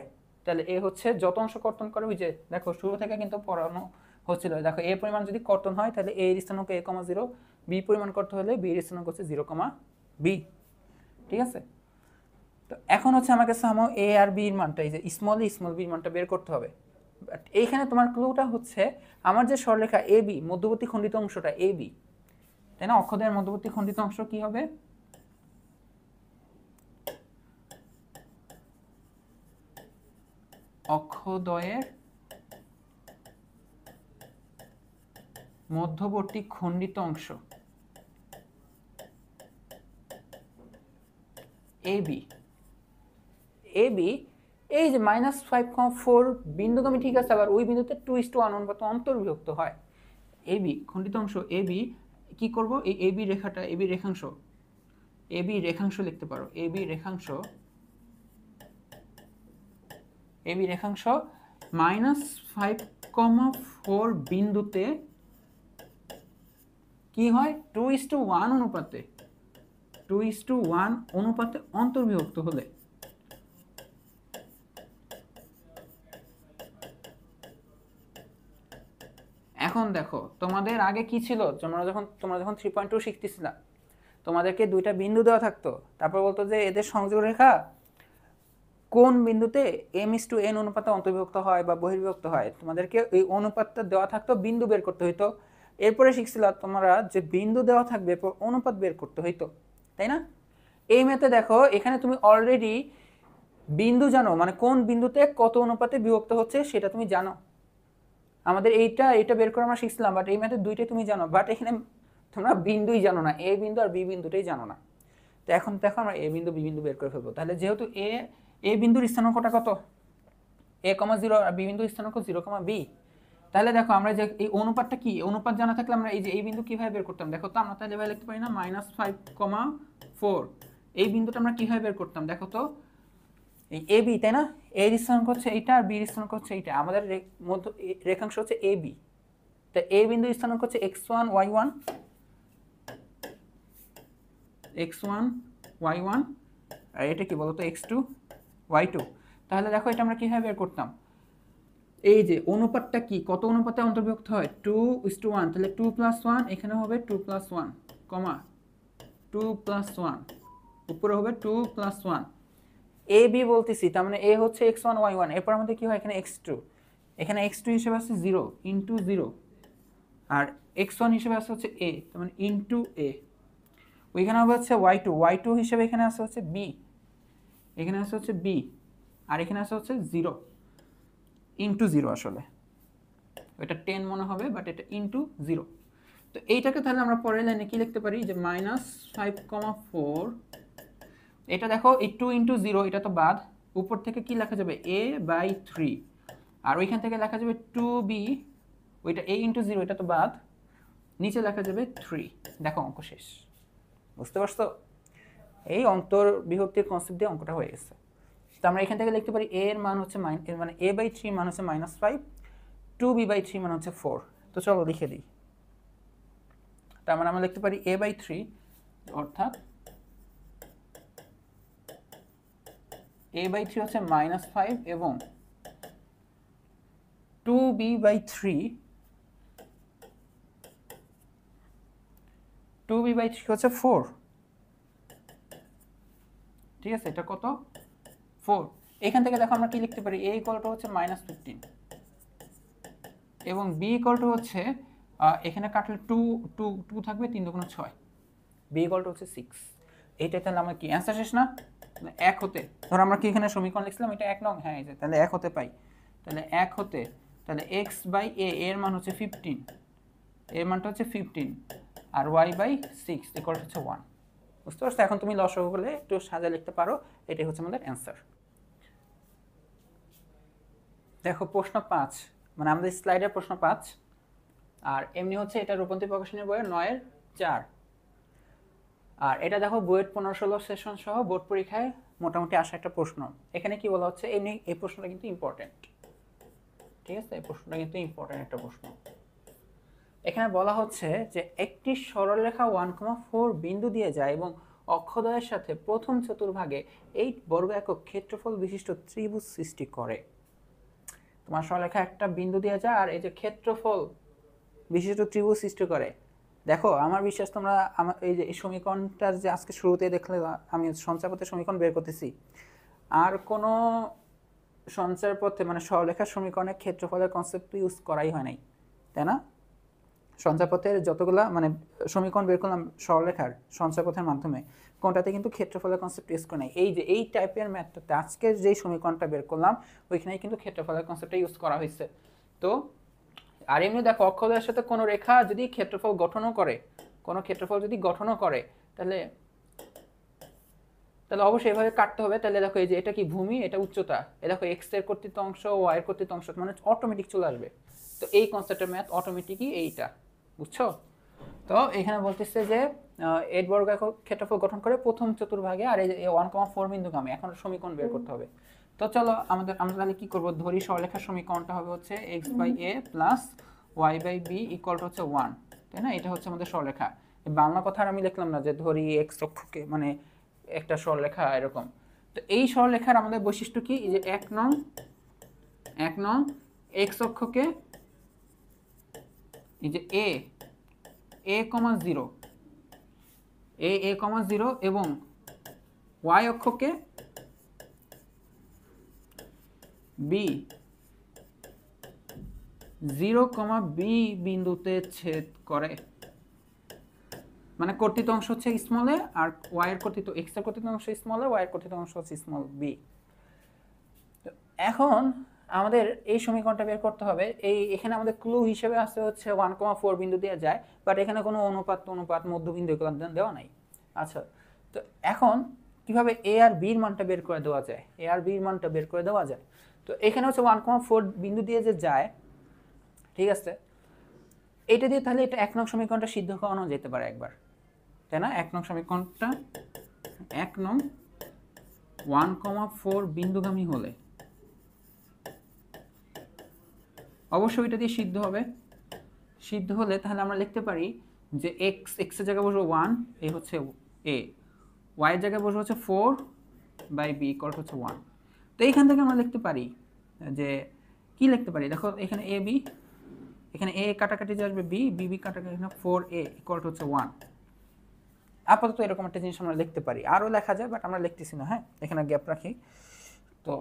তাহলে এ হচ্ছে যত অংশ কর্তন করে, ওই যে দেখো শুরু থেকে কিন্তু পড়ানো হচ্ছিল, দেখো এ পরিমাণ যদি কর্তন হয় তাহলে এ এর স্থানাঙ্ক a, 0, বি পরিমাণ কর্তন হলে বি এর স্থানাঙ্ক হচ্ছে 0, বি। ঠিক আছে, তো এখন হচ্ছে আমাকে সামো এ আর বি এর মানটা, এই যে স্মল বি এর মানটা বের করতে হবে। বাট এইখানে তোমার ক্লুটা হচ্ছে আমার যে সরলরেখা এ বি, মধ্যবর্তী খণ্ডিত অংশটা এ বি, তাই না? অক্ষদ্বয়ের মধ্যবর্তী খণ্ডিত অংশ কি হবে? অক্ষদ্বয়ের মধ্যবর্তী খণ্ডিত অংশ এবি, এই যে -5,4 বিন্দুগামী, ঠিক আছে, আবার ওই বিন্দুতে 2:1 অনুপাতে অন্তর্বিভক্ত হয়। এবি খণ্ডিত অংশ এবি, কি করব, এই এবি রেখাটা, এবি রেখাংশ লিখতে পারো, এবি রেখাংশ -5,4 বিন্দুতে কি হয়, 2:1 অনুপাতে অন্তর্বিভক্ত হলে। এখন দেখো তোমাদের আগে কি ছিল, তোমরা যখন 3.2 শিখতেছিলা, তোমাদেরকে দুইটা বিন্দু দেওয়া থাকতো, তারপর বলতো যে এদের সংযোগ রেখা কোন বিন্দুতে m:n অনুপাতে অন্তর্বিভক্ত হয় বা বহির্বিভক্ত হয়, তোমাদেরকে এই অনুপাতটা দেওয়া থাকতো, বিন্দু বের করতে হইতো। এরপরে শিখছিলা তোমরা যে বিন্দু দেওয়া থাকবে, এরপর অনুপাত বের করতে হইতো, তাই না? এই ম্যাথে দেখো এখানে তুমি অলরেডি বিন্দু জানো, মানে কোন বিন্দুতে কত অনুপাতে বিভক্ত হচ্ছে সেটা তুমি জানো। আমাদের এইটা বের করে আমরা শিখছিলাম, বাট এই ম্যাথে দুইটাই তুমি জানো, বাট এখানে তোমরা বিন্দুই জানো না, এ বিন্দু আর বি বিন্দুটাই জানো না। তো এখন দেখো আমরা এ বিন্দু বি বিন্দু বের করে ফেলবো। তাহলে যেহেতু এ বিন্দুর স্থানাঙ্কটা কত, a, 0, আর বি বিন্দুর স্থানাঙ্ক 0, বি, তাহলে দেখো আমরা যে এই অনুপাতটা কি, অনুপাত জানা থাকলে আমরা এই যে এই বিন্দু কিভাবে বের করতাম, দেখো তো আমরা তাহলে এভাবে লিখতে পারি না, -5,4, এই বিন্দুটা আমরা কিভাবে বের করতাম, দেখো তো, এই এ বি, তাই না? এর স্থানাঙ্ক হচ্ছে এইটা আর বির স্থানাঙ্ক হচ্ছে এইটা, আমাদের মধ্য রেখাংশ হচ্ছে এ বি, তা এ বিন্দুর স্থানাঙ্ক হচ্ছে x1 y1, আর এটা কি বলতো, x2 y2। তাহলে দেখো এটা আমরা কিভাবে বের করতাম, এই যে অনুপাতটা কি, কত অনুপাতে অন্তর্ভুক্ত হয়, 2:1, তাহলে 2 + 1, এখানে হবে 2 + 1, 2 + 1, উপরে হবে 2 + 1, এ বি বলতেছি, তার মানে এ হচ্ছে x1 y1, এরপর আমাদের কি হয়, এখানে x2, হিসেবে আছে 0 × 0, আর x1 হিসেবে আছে হচ্ছে a, তার মানে ইনটু a, ওইখানে হবে হচ্ছে y2 হিসেবে এখানে আছে হচ্ছে b, এখানে আছে হচ্ছে b, আর এখানে আছে হচ্ছে 0 × 0, আসলে এটা 10 মনে হবে, বাট এটা × 0। তো এইটাকে তাহলে আমরা পরের লাইনে কি লিখতে পারি, যে -5,4, এটা দেখো এই 2 × 0, এটা তো বাদ, উপর থেকে কি লেখা যাবে, a/3, আর ওইখান থেকে লেখা যাবে 2b, ওইটা a × 0, এটা তো বাদ, নিচে লেখা যাবে 3। দেখো অঙ্ক শেষ, বুঝতে পারছো? এই অন্তর্বিভক্তির কনসেপ্ট দিয়ে অঙ্কটা হয়ে গেছে। তো আমরা এখান থেকে লিখতে পারি a এর মান হচ্ছে মানে a/3 মান হচ্ছে -5, 2b/3 মান হচ্ছে 4। তো চলো লিখে দিই। তার মানে আমরা লিখতে পারি a/3, অর্থাৎ a/3 হচ্ছে -5 এবং 2b/3 হচ্ছে 4। ঠিক আছে, এটা কত, 4। এখান থেকে দেখো আমরা কি লিখতে পারি, a ইকুয়াল টু হচ্ছে -15 এবং b ইকুয়াল টু হচ্ছে এখানে কাটলে 2 থাকবে, 3 দুগুণ 6, b ইকুয়াল টু হচ্ছে 6। এইটাই তাহলে আমার কি অ্যান্সার শেষ না? এক হতে ধর আমরা কি এখানে সমীকরণ লিখছিলাম, এটা 1 নং, হ্যাঁ এই যে তাহলে এক হতে পাই, তাহলে এক হতে তাহলে x/a এর মান হচ্ছে 15, এর মানটা হচ্ছে 15 আর y/6 ইকুয়াল হচ্ছে 1। বুঝতে পারছো? এখন তুমি লসাগু করলে একটু সাজা লিখতে পারো, এটাই হচ্ছে আমাদের অ্যান্সার। দেখো প্রশ্ন 5, মানে আমাদের স্লাইডের প্রশ্ন 5, আর এমনি হচ্ছে এটা রূপন্তী প্রকাশনের বইয়ের 9-4। আর এটা দেখো বুয়েট 15-16 সেশন সহ বোর্ড পরীক্ষায় মোটামুটি আসা একটা প্রশ্ন। এখানে কি বলা হচ্ছে, এমনি এই প্রশ্নটা কিন্তু ইম্পর্টেন্ট, ঠিক আছে? এই প্রশ্নটা কিন্তু ইম্পর্টেন্ট একটা প্রশ্ন। এখানে বলা হচ্ছে যে একটি সরলরেখা 1,4 বিন্দু দিয়ে যায় এবং অক্ষদ্বয়ের সাথে প্রথম চতুর্ভাগে 8 বর্গ একক ক্ষেত্রফল বিশিষ্ট ত্রিভুজ সৃষ্টি করে। তোমার সরলরেখা একটা বিন্দু দিয়ে যায় আর এই যে ক্ষেত্রফল বিশিষ্ট ত্রিভুজ সৃষ্টি করে। দেখো আমার বিশ্বাস তোমরা আমার এই যে এই সমীকরণটার যে আজকে শুরুতে দেখলে আমি সঞ্চারপথের সমীকরণ বের করতেছি, আর কোনো সঞ্চারপথে মানে সরলরেখার সমীকরণের ক্ষেত্রফলের কনসেপ্ট ইউজ করাই হয় নাই, তাই না? সঞ্চারপথের যতগুলা মানে সমীকরণ বের করলাম সরলরেখার সঞ্চারপথের মাধ্যমে, কোনটাতে কিন্তু ক্ষেত্রফলের কনসেপ্ট ইউজ করে নাই। এই যে এই টাইপের ম্যাথটাতে আজকে যেই সমীকরণটা বের করলাম ওইখানে কিন্তু ক্ষেত্রফলের কনসেপ্টটা ইউজ করা হয়েছে। তো আর এমনি দেখো অক্ষদ্বয়ের সাথে কোনো রেখা যদি ক্ষেত্রফল গঠনও করে, কোনো ক্ষেত্রফল যদি গঠনও করে তাহলে অবশ্যই এভাবে কাটতে হবে। তাহলে দেখো এই যে এটা কি ভূমি, এটা উচ্চতা, এ দেখো এক্স এর কর্তৃত্ব অংশ, ওয়াই এর কর্তৃত্ব অংশ, মানে অটোমেটিক চলে আসবে। তো এই কনসেপ্টের ম্যাথ অটোমেটিকই এইটা, বুঝছো? তো এখানে বলতেছে যে 8 বর্গ একক ক্ষেত্রফল গঠন করে প্রথম চতুর্ভাগে, আর এই 1,4 বিন্দুগামী। এখন সমীকরণ বের করতে হবে। তো চলো আমরা তাহলে কি করব, ধরি সরলরেখার সমীকরণটা হবে হচ্ছে x/a plus y/b equal to হচ্ছে 1, তাই না? এটা হচ্ছে আমাদের সরলরেখা। বাংলা কথা আর আমি লিখলাম না যে ধরি x অক্ষকে মানে একটা সরলরেখা এরকম। তো এই সরলরেখার আমাদের বৈশিষ্ট্য কি, এই যে 1 নং x অক্ষকে এই যে a, a,0 এবং y অক্ষকে b, 0,b বিন্দুতে ছেদ করে। মানে কর্তৃত্ব অংশ হচ্ছে স্মল এ আর y এর কর্তৃত্ব, x এর কর্তৃত্ব অংশ স্মল এ, y এর কর্তৃত্ব অংশ হচ্ছে স্মল b। এখন আমাদের এই সমীকরণটা বের করতে হবে। এখানে আমাদের ক্লু হিসেবে আসতে হচ্ছে 1,4 বিন্দু দিয়ে যায়, বাট এখানে কোনো অনুপাত মধ্যবিন্দু এগুলো দেওয়া নাই। আচ্ছা, তো এখন কিভাবে a আর b এর মানটা বের করে দেওয়া যায়, তো এখানে হচ্ছে 1,4 বিন্দু দিয়ে যে যায়, ঠিক আছে? এটা দিয়ে তাহলে এটা 1 নং সমীকরণটা সিদ্ধ করানো যেতে পারে একবার, তাই না? 1 নং সমীকরণটা 1 নং 1,4 বিন্দুগামী হলে অবশ্যই এটা দিয়ে সিদ্ধ হবে। সিদ্ধ হলে তাহলে আমরা লিখতে পারি যে x এর জায়গায় বসবো 1, এই হচ্ছে a, y এর জায়গায় বসবো হচ্ছে 4/b ইকুয়াল হচ্ছে 1। তো এইখান থেকে আমরা লিখতে পারি যে কি লিখতে পারি, দেখো এখানে ab, এখানে a কাটাকাটি যে আসবে b কাটাকাটি, এখানে 4a ইকুয়াল হচ্ছে 1। আপাতত এরকম একটা জিনিস আমরা লিখতে পারি, আরও লেখা যায় বাট আমরা লিখতেছি না, হ্যাঁ এখানে গ্যাপ রাখি। তো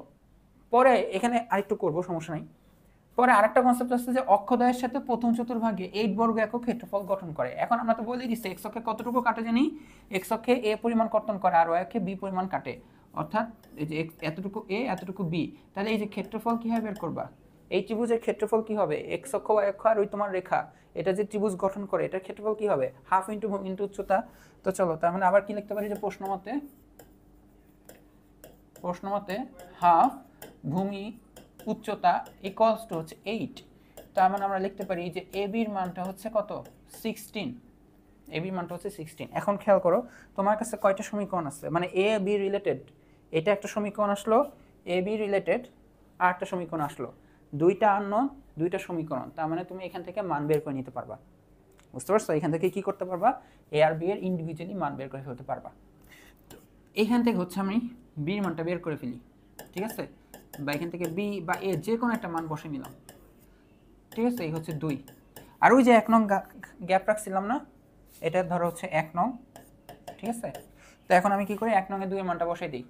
পরে এখানে আরেকটু করবো, সমস্যা নাই। পরে আরেকটা কনসেপ্ট আছে যে অক্ষদ্বয়ের সাথে প্রথম চতুর্ভাগে 8 বর্গ একক ক্ষেত্রফল গঠন করে। এখন আমরা তো বলেই দিচ্ছি এক্স অক্ষে কতটুকু কাটে জানি, এক্স অক্ষে a পরিমাণ কর্তন করে আর y অক্ষে b পরিমাণ কাটে, অর্থাৎ এই যে এতটুকু a এতটুকু b। তাহলে এই যে ক্ষেত্রফল কিভাবে বের করবা, এই ত্রিভুজের ক্ষেত্রফল কি হবে, এক্স অক্ষ y অক্ষ আর ওই তোমার রেখা এটা যে ত্রিভুজ গঠন করে এটার ক্ষেত্রফল কি হবে, হাফ ইন্টু উচ্চতা। তো চলো তার মানে আবার কি লিখতে পারি যে প্রশ্ন মতে হাফ ভূমি উচ্চতা ইকুয়ালস টু হচ্ছে 8। তার মানে আমরা লিখতে পারি যে এ বির মানটা হচ্ছে কত, 16। এ বির মানটা হচ্ছে 16। এখন খেয়াল করো তোমার কাছে কয়টা সমীকরণ আছে, মানে এ বি রিলেটেড, এটা একটা সমীকরণ আসলো, এ বি রিলেটেড আর একটা সমীকরণ আসলো, দুইটা আননোন, দুইটা সমীকরণ। তার মানে তুমি এখান থেকে মান বের করে নিতে পারবা, বুঝতে পারছো? এখান থেকে কি করতে পারবা, এ আর বি এর ইন্ডিভিজুয়ালি মান বের করে ফেলতে পারবা। এখান থেকে হচ্ছে আমি বির মানটা বের করে ফেলি, ঠিক আছে? বা এখান থেকে বি বা এ যে কোনো একটা মান বসে নিলাম, ঠিক আছে? এই হচ্ছে 2। আর ওই যে 1 নং গ্যাপ রাখছিলাম না, এটা ধরো হচ্ছে 1 নং, ঠিক আছে? তো এখন আমি কি করি, 1 নং এ 2 এর মানটা বসাই দিই,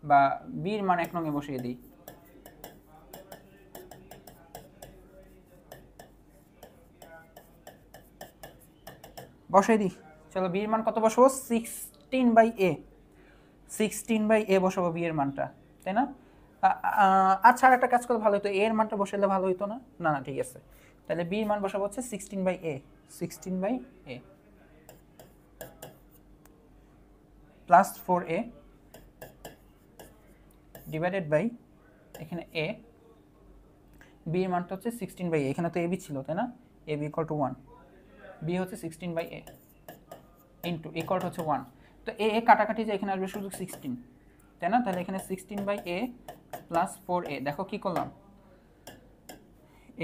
বা বির মান 1 নং এ বসিয়ে দিই। বসাই দিই, চলো বির মান কত বসাবো, 16/a, 16/a বসাবো বি এর মানটা, তাই না? আচ্ছা, আর একটা কাজ করলে ভালো হতো, এ এর মানটা বসাইলে ভালো হতো না? না না, ঠিক আছে, তাহলে বি এর মান বসাবো হচ্ছে 16/a, 16/a plus 4a divided by এখানে a, বি এর মানটা হচ্ছে 16/a, এখানে তো ab ছিল তাই না, ab ইকুয়াল টু 1, বি হচ্ছে 16/a ইন্টু ইকুয়াল হচ্ছে 1, তো এ কাটাকাটি যে এখানে আসবে শুধু 16, তাই না? তাহলে এখানে 16/a প্লাস 4a, দেখো কি করলাম,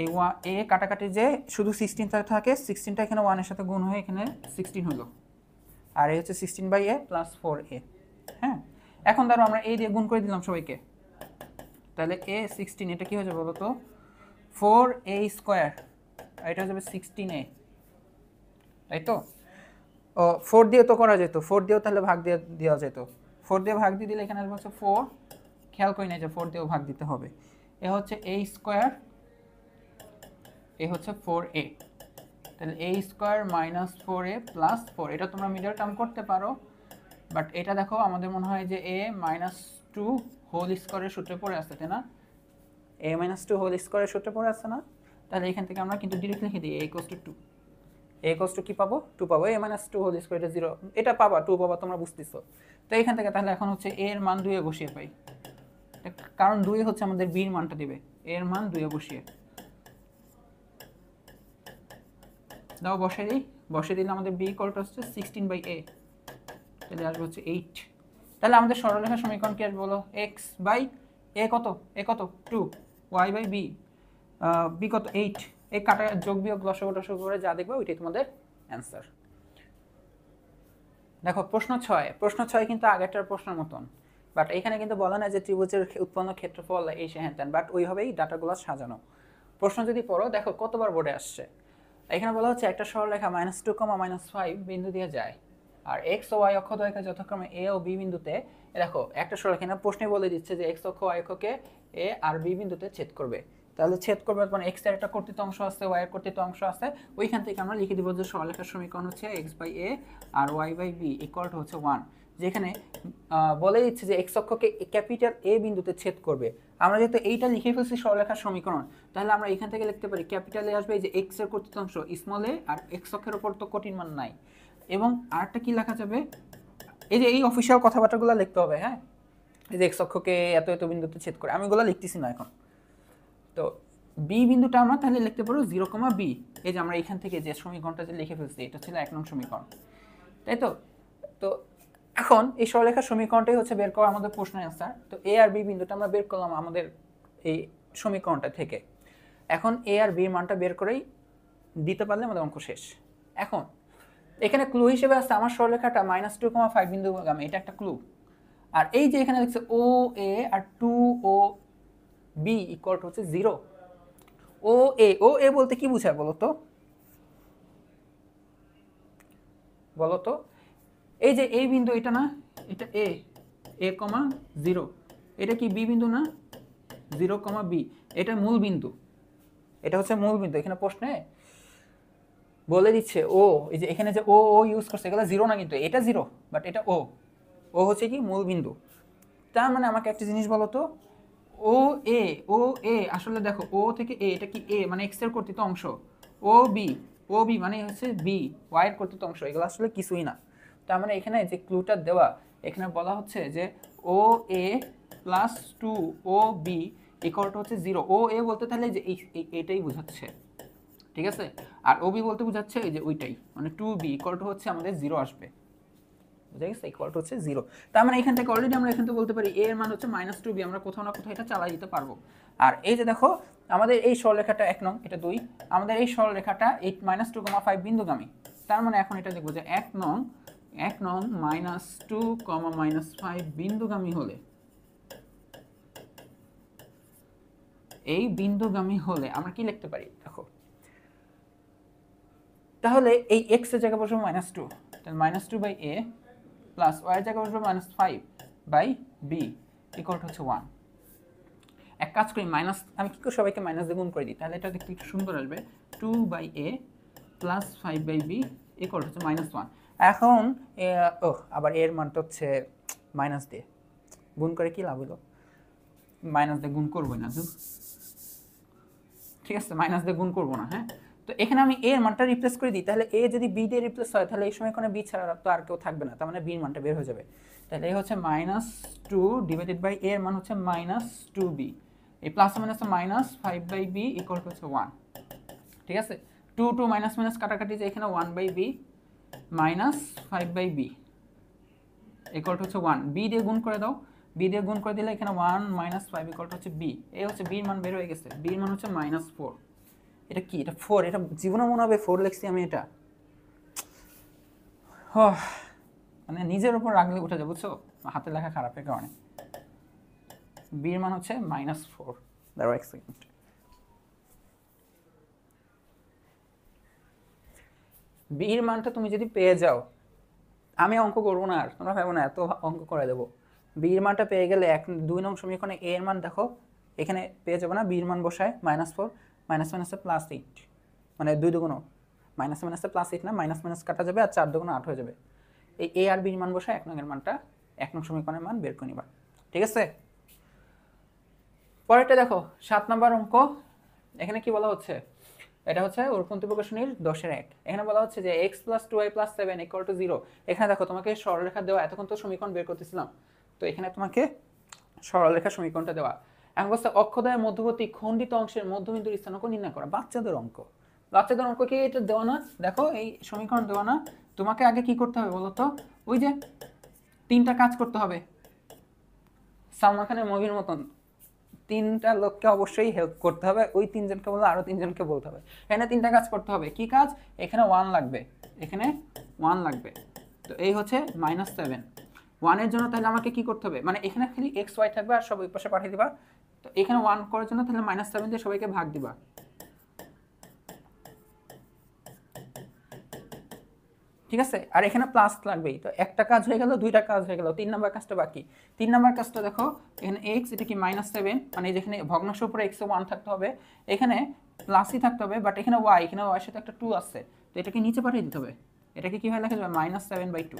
এই এ কাটাকাটি যে শুধু 16টা থাকে, 16টা এখানে 1 এর সাথে গুণ হয়ে এখানে 16 হলো, আর এই হচ্ছে 16/a প্লাস 4a। হ্যাঁ, এখন ধরো আমরা a দিয়ে গুণ করে দিলাম সবাইকে, তাহলে a 16, এটা কি হয়ে যাবে বলো তো, 4a স্কোয়ার, আর এটা হয়ে যাবে 16a, তাই তো? ও 4 দিয়ে তো করা যেত, 4 দিয়েও তাহলে ভাগ দিয়ে দেওয়া যেত, 4 দিয়ে ভাগ দিয়ে দিলে এখানে আসবে হচ্ছে 4, খেয়াল করি না যে 4 দিয়েও ভাগ দিতে হবে, এ হচ্ছে a স্কোয়ার, এ হচ্ছে 4a, তাহলে a square minus 4a plus 4, এটা তোমরা মিডল টার্ম করতে পারো, বাট এটা দেখো আমাদের মনে হয় যে a মাইনাস 2 হোল স্কোয়ারের সূত্রে পড়ে আসছে, তাই না? a মাইনাস 2 হোল স্কোয়ারের সূত্রে পড়ে আসছে না? তাহলে এখান থেকে আমরা কিন্তু ডিরেক্ট লিখে দিই a equals to 2, a equals to কি পাবো, 2 পাবো, a মাইনাস 2 হোল স্কোয়ার, এটা 0, এটা পাবা 2 পাবা, তোমরা বুঝতেছো। তো এখান থেকে তাহলে এখন হচ্ছে a এর মান 2 এ বসিয়ে পাই, কারণ 2 হচ্ছে আমাদের b এর মানটা দিবে, a এর মান 2 এ বসিয়ে দাও, বসিয়ে দিলে আমাদের b ইকুয়ালটা হচ্ছে 16/a, তাহলে আসবে হচ্ছে 8। তাহলে আমাদের সরলরেখা সমীকরণ কি আসবে বলো, x/a কত, a কত 2, y/b, b কত 8, এই কাটা যোগ বিয়োগ লসাগু টসাগু করে যা দেখবে ওইটাই তোমাদের অ্যান্সার। দেখো প্রশ্ন 6 কিন্তু আগেরটার প্রশ্নের মতন, বাট এখানে কিন্তু বলা না যে ত্রিভুজের উৎপন্ন ক্ষেত্রফল এই সে হ্যান, বাট ওইভাবেই ডাটাগুলো সাজানো। প্রশ্ন যদি পড়ো, দেখো কতবার বোর্ডে আসছে, এখানে বলা হচ্ছে একটা সরলরেখা -2, -5 বিন্দু দিয়ে যায়, আর এক্স ও ওয়াই অক্ষ দ্বয়কে যথাক্রমে এ ও বি বিন্দুতে, দেখো একটা সরলরেখা না প্রশ্নে বলে দিচ্ছে যে এক্স অক্ষ ওয়াই অক্ষকে এ আর বি বিন্দুতে ছেদ করবে, তাহলে ছেদ করবে মানে এক্স এর একটা কর্তৃত্ব অংশ আছে, ওয়াই এর কর্তৃত্ব অংশ আছে, ওইখান থেকে আমরা লিখে দিব যে সরলরেখার সমীকরণ হচ্ছে x/a R y/b equal to হচ্ছে 1, যেখানে বলে দিচ্ছে যে এক্স অক্ষকে ক্যাপিটাল এ বিন্দুতে ছেদ করবে। আমরা যেহেতু এইটা লিখে ফেলছি সরলরেখার সমীকরণ, তাহলে আমরা এখান থেকে লিখতে পারি ক্যাপিটাল এ আসবে এই যে এক্স এর কর্তৃত্ব অংশ স্মল এ, আর এক্স অক্ষের উপর তো কঠিন মান নাই, এবং আরেকটা কি লেখা যাবে, এই যে এই অফিসিয়াল কথাবার্তাগুলো লিখতে হবে, হ্যাঁ, এই যে এক্স অক্ষকে এত এত বিন্দুতে ছেদ করে, আমি এগুলো লিখতেছি না এখন। তো বি বিন্দুটা আমরা তাহলে লিখতে পারো 0, b, এই যে আমরা এখান থেকে যে সমীকরণটা যে লিখে ফেলছি এটা ছিল 1 নং সমীকরণ, তাই তো? তো এখন এই সরলরেখার সমীকরণটাই হচ্ছে বের করা আমাদের প্রশ্নের অ্যান্সার। তো এ আর বি বিন্দুটা আমরা বের করলাম আমাদের এই সমীকরণটা থেকে, এখন এ আর বি মানটা বের করেই দিতে পারলে আমাদের অঙ্ক শেষ। এখন এখানে ক্লু হিসেবে আছে আমার সরলরেখাটা -2, 5 বিন্দুগামী, এটা একটা ক্লু, আর এই যে এখানে দেখছে ও এ আর 2 ও বি ইকুয়াল টু হচ্ছে 0, ও এ বলতে কি বোঝায় বলো তো, এই যে এই বিন্দু এটা না, এটা a 0, এটা কি বি বিন্দু না, 0, b, এটা মূল বিন্দু, এটা হচ্ছে মূল বিন্দু। এখানে প্রশ্নে বলে দিচ্ছে ও, এই যে এখানে যে ও ইউজ করছে এগুলো 0 না, কিন্তু এটা 0, বাট এটা ও হচ্ছে কি মূল বিন্দু। তার মানে আমাকে একটা জিনিস বলো তো, ও এ আসলে দেখো ও থেকে এ, এটা কি এ মানে এক্স এর কর্তৃত্ব অংশ, ও বি মানে হচ্ছে বি ওয়াই এর কর্তৃত্ব অংশ, এগুলো আসলে কিছুই না। তার মানে এখানে যে ক্লুটা দেওয়া, এখানে বলা হচ্ছে যে O A plus 2 O B equal to হচ্ছে 0, ও এ বলতে তাহলে যে এইটাই বোঝাচ্ছে, ঠিক আছে, আর ও বি বলতে বোঝাচ্ছে এই যে ওইটাই, মানে 2b ইকুয়াল টু হচ্ছে আমাদের 0 আসবে, বুঝা গেছে, ইকুয়াল টু হচ্ছে 0। তার মানে এখান থেকে অলরেডি আমরা এখান থেকে বলতে পারি a এর মান হচ্ছে -2b, আমরা কোথাও না কোথাও এটা চালাই দিতে পারবো। আর এই যে দেখো আমাদের এই সরলরেখাটা 1 নং, এটা 2, আমাদের এই সরলরেখাটা 2, 5 বিন্দুগামী, তার মানে এখন এটা দেখবো যে 1 নং -2, -5 বিন্দুগামী হলে, এই বিন্দুগামী হলে আমরা কি লিখতে পারি দেখো, তাহলে এই x এর জায়গায় বসবো -2, তাহলে -2/a প্লাস y এর জায়গায় বসবো -5/b ইকুয়াল টু হচ্ছে 1। এক কাজ করি, মাইনাস আমি কি করে সবাইকে মাইনাস দিয়ে গুণ করে দিই, তাহলে এটা দেখতে একটু সুন্দর আসবে। 2/a plus 5/b equal to হচ্ছে -1। এখন আবার এর মানটা হচ্ছে মাইনাস দিয়ে গুণ করে কি লাভ হলো, মাইনাস দিয়ে গুণ করবো না তো, ঠিক আছে, মাইনাস দিয়ে গুণ করবো না। হ্যাঁ, তো এখানে আমি এর মানটা রিপ্লেস করে দিই, তাহলে এ যদি বি দিয়ে রিপ্লেস হয় তাহলে এই সময় কোনো বি ছাড়া তো আর কেউ থাকবে না, তার মানে বির মানটা বের হয়ে যাবে। তাহলে এই হচ্ছে -2 ডিভাইডেড বাই এর মান হচ্ছে -2b, এই plus minus -5/b equal to হচ্ছে 1। ঠিক আছে, 2 মাইনাস মাইনাস কাটাকাটি যে এখানে 1/b -5/b ইকুয়াল টু হচ্ছে 1। বি দিয়ে গুণ করে দাও, বি দিয়ে গুণ করে দিলে এখানে 1 - 5 ইকুয়াল টু হচ্ছে বি। এই হচ্ছে বির মান বের হয়ে গেছে, বির মান হচ্ছে -4। এটা কি, এটা 4, এটা জীবনে মনে হবে 4 লিখছি আমি এটা। মানে নিজের উপর রাগলে উঠে যাবো, বুঝছো, হাতে লেখা খারাপের কারণে। বির মান হচ্ছে -4। দাঁড়াও এক সেকেন্ড। বির মানটা তুমি যদি পেয়ে যাও, আমি অঙ্ক করবো না আর, তোমরা ভাবো না এত অঙ্ক করে দেবো। বির মানটা পেয়ে গেলে 2 নং সমীকরণে এ এর মান দেখো, এখানে পেয়ে যাবো না, বির মান বসায় -4 মাইনাস মাইনাসে +8, মানে 2 দুগুণ মাইনাস মাইনাসে +8 না, মাইনাস মাইনাস কাটা যাবে আর 4 দুগুণ 8 হয়ে যাবে। এই এ আর বির মান বসায় 1 নং এর মানটা 1 নং সমীকরণের মান বের করে নিবা। ঠিক আছে, পরেরটা দেখো 7 নম্বর অঙ্ক। এখানে কি বলা হচ্ছে, এটা হচ্ছে উৎপত্তি প্রকাশনীর 10-1। এখানে বলা হচ্ছে যে x + 2y + 7 = 0। এখানে দেখো তোমাকে সরলরেখা দেওয়া, এতক্ষণ তো সমীকরণ বের করতেছিলাম, তো এখানে তোমাকে সরলরেখা সমীকরণটা দেওয়া। এখন বলছে অক্ষদ্বয়ের মধ্যবর্তী খণ্ডিত অংশের মধ্যবিন্দুর স্থানাঙ্ক নির্ণয় করা। বাচ্চাদের অঙ্ক, বাচ্চাদের অঙ্ক কি এটা দেওয়া না? দেখো এই সমীকরণ দেওয়া না, তোমাকে আগে কি করতে হবে বলো তো, ওই যে 3টা কাজ করতে হবে, সালমান খানের মুভির মতন 3টা লোককে অবশ্যই হেল্প করতে হবে, ওই 3জনকে বলতে আরো 3জনকে বলতে হবে। এখানে 3টা কাজ করতে হবে। কি কাজ? এখানে 1 লাগবে, এখানে 1 লাগবে, তো এই হচ্ছে -7। 1 এর জন্য তাহলে আমাকে কি করতে হবে, মানে এখানে খালি x y থাকবে আর সব ওই পাশে পাঠিয়ে দিবা। তো এখানে 1 করার জন্য তাহলে -7 দিয়ে সবাইকে ভাগ দিবা। ঠিক আছে, আর এখানে প্লাস লাগবেই। তো একটা কাজ হয়ে গেল, 2টা কাজ হয়ে গেল, 3 নাম্বার কাজটা বাকি। 3 নাম্বার কাজটা দেখো, এখানে x, এটা কি -7, মানে যেখানে ভগ্নাংশের উপরে x এ 1 থাকতে হবে, এখানে প্লাসই থাকতে হবে, বাট এখানে y, এখানে y এর সাথে একটা 2 আছে, তো এটাকে নিচে পাঠিয়ে দিতে হবে। এটাকে কিভাবে লেখা যাবে, -7/2।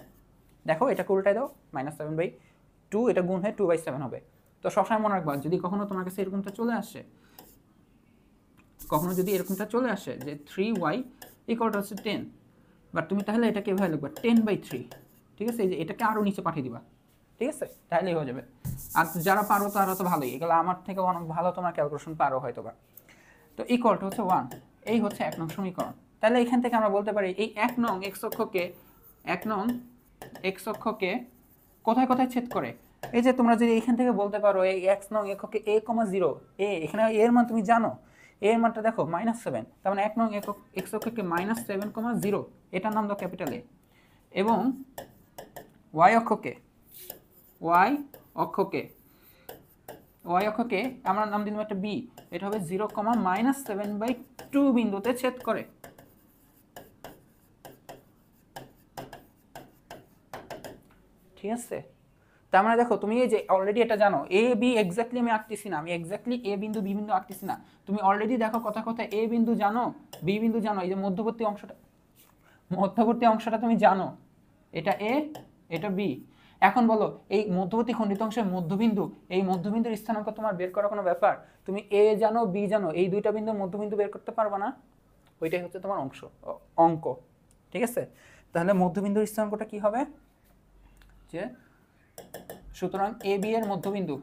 দেখো এটাকে উল্টাই দাও, -7/2, এটা গুণ হয়ে 2/7 হবে। তো সবসময় মনে রাখবা, যদি কখনো তোমার কাছে এরকমটা চলে আসে, কখনো যদি এরকমটা চলে আসে যে 3y = 10, বাট তুমি তাহলে এটাকে এভাবে লিখবা 10/3। ঠিক আছে, এই যে এটাকে আরও নিচে পাঠিয়ে দিবা। ঠিক আছে, তাহলেই হয়ে যাবে। আর যারা পারো তারা তো ভালোই, এগুলো আমার থেকে অনেক ভালো তোমরা ক্যালকুলেশন পারো হয়তো বা। তো ইকুয়াল টু হচ্ছে 1, এই হচ্ছে 1 নং সমীকরণ। তাহলে এখান থেকে আমরা বলতে পারি এই 1 নং x অক্ষকে কোথায় কোথায় ছেদ করে। এই যে তোমরা যদি এখান থেকে বলতে পারো এই 1 নং এককে a,0, এখানে এর মান তুমি জানো, এর মানটা দেখো -7, তার মানে 1 নং x অক্ষকে -7,0, এটার নাম দাও ক্যাপিটাল এ। এবং y অক্ষকে আমরা নাম দিলাম একটা b, এটা হবে 0,-7/2 বিন্দুতে ছেদ করে। ঠিক আছে, তার মানে দেখো তুমি এই যে অলরেডি এটা জানো, এ বি এক্স্যাক্টলি আমি আঁকতেছি না, আমি এক্স্যাক্টলি এ বিন্দু বি বিন্দু আঁকতেছি না, তুমি অলরেডি দেখো কথা কথা এ বিন্দু জানো, বি বিন্দু জানো, এই যে মধ্যবর্তী অংশটা তুমি জানো, এটা এ, এটা বি। এখন বলো এই মধ্যবর্তী খণ্ডিত অংশের মধ্যবিন্দু, এই মধ্যবিন্দুর স্থানাঙ্ক তোমার বের করা কোনো ব্যাপার? তুমি এ জানো, বি জানো, এই দুইটা বিন্দুর মধ্যবিন্দু বের করতে পারবা না? ওইটাই হচ্ছে তোমার অঙ্ক। ঠিক আছে, তাহলে মধ্যবিন্দুর স্থানাঙ্কটা কি হবে, যে সুতরাং এ বি এর মধ্যবিন্দু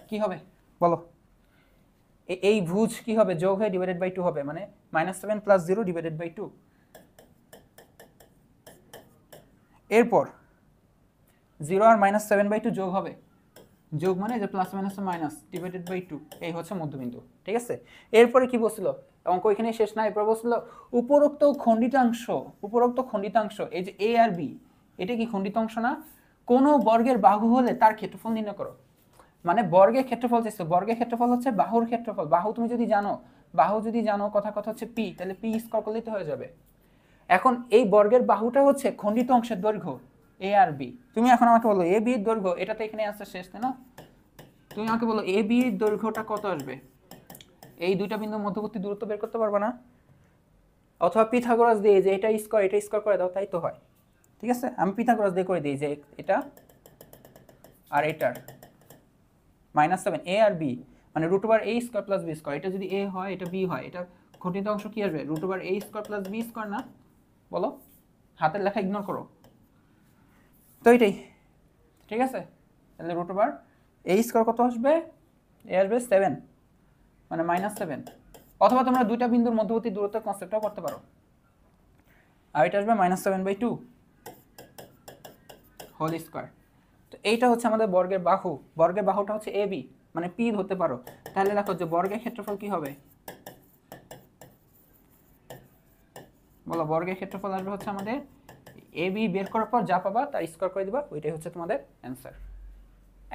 কি হবে বলো, এই ভুজ কি হবে, যোগ হয়ে /2 হবে, মানে -7 + 0 /2। এরপর 0 আর -7/2 যোগ হবে, যোগ মানে যে প্লাস মাইনাস মাইনাস /2, এই হচ্ছে মধ্যবিন্দু। ঠিক আছে, এরপরে কি বলছিল, অঙ্ক এখানে শেষ না, এরপর বলছিল উপরোক্ত খণ্ডিতাংশ, এই যে এ আর বি, এটা কি খণ্ডিতাংশ না? কোন বর্গের বাহু হলে তার ক্ষেত্রফল নির্ণয় করো। মানে বর্গের ক্ষেত্রফল চাইছো, বর্গের ক্ষেত্রফল হচ্ছে বাহুর ক্ষেত্রফল, বাহু তুমি যদি জানো কথা হচ্ছে পি, তাহলে পি স্কয়ার করলেই তো হয়ে যাবে। এখন এই বর্গের বাহুটা হচ্ছে খণ্ডিত অংশের দৈর্ঘ্য এ আর বি। তুমি এখন আমাকে বলো এ বি এর দৈর্ঘ্য, এটা তো এখানে আসছে শেষ, তাই না? তুমি আমাকে বলো এ বি এর দৈর্ঘ্যটা কত আসবে? এই দুইটা বিন্দুর মধ্যবর্তী দূরত্ব বের করতে পারবে না? অথবা পিথাগোরাস দিয়ে যে এটা স্কয়ার করে দাও, তাই তো হয়। ঠিক আছে, আমি পিথাগোরাস দিয়ে করে দিই যে এটা আর এটার -7 এ আর বি মানে √a square plus b square. এটা যদি এ হয়, এটা বি হয়, এটা খণ্ডিত অংশ কি আসবে? √a square plus b square না? বলো, হাতের লেখা ইগনোর করো। তো এটাই ঠিক আছে। তাহলে √a স্কয়ার কত আসবে? এ আসবে 7 মানে -7। অথবা তোমরা দুইটা বিন্দুর মধ্যবর্তী দূরত্বের কনসেপ্টটাও করতে পারো। আর এটা আসবে -7/2 হোল স্কয়ার। তো এইটা হচ্ছে আমাদের বর্গের বাহু। বর্গের বাহুটা হচ্ছে এ বি মানে পি ধরতে পারো। তাহলে দেখো যে বর্গের ক্ষেত্রফল কি হবে? বলো, বর্গের ক্ষেত্রফল আসবে হচ্ছে আমাদের এ বি বের করার পর যা পাবা তার স্কয়ার করে দিবা, ওইটাই হচ্ছে তোমাদের অ্যান্সার।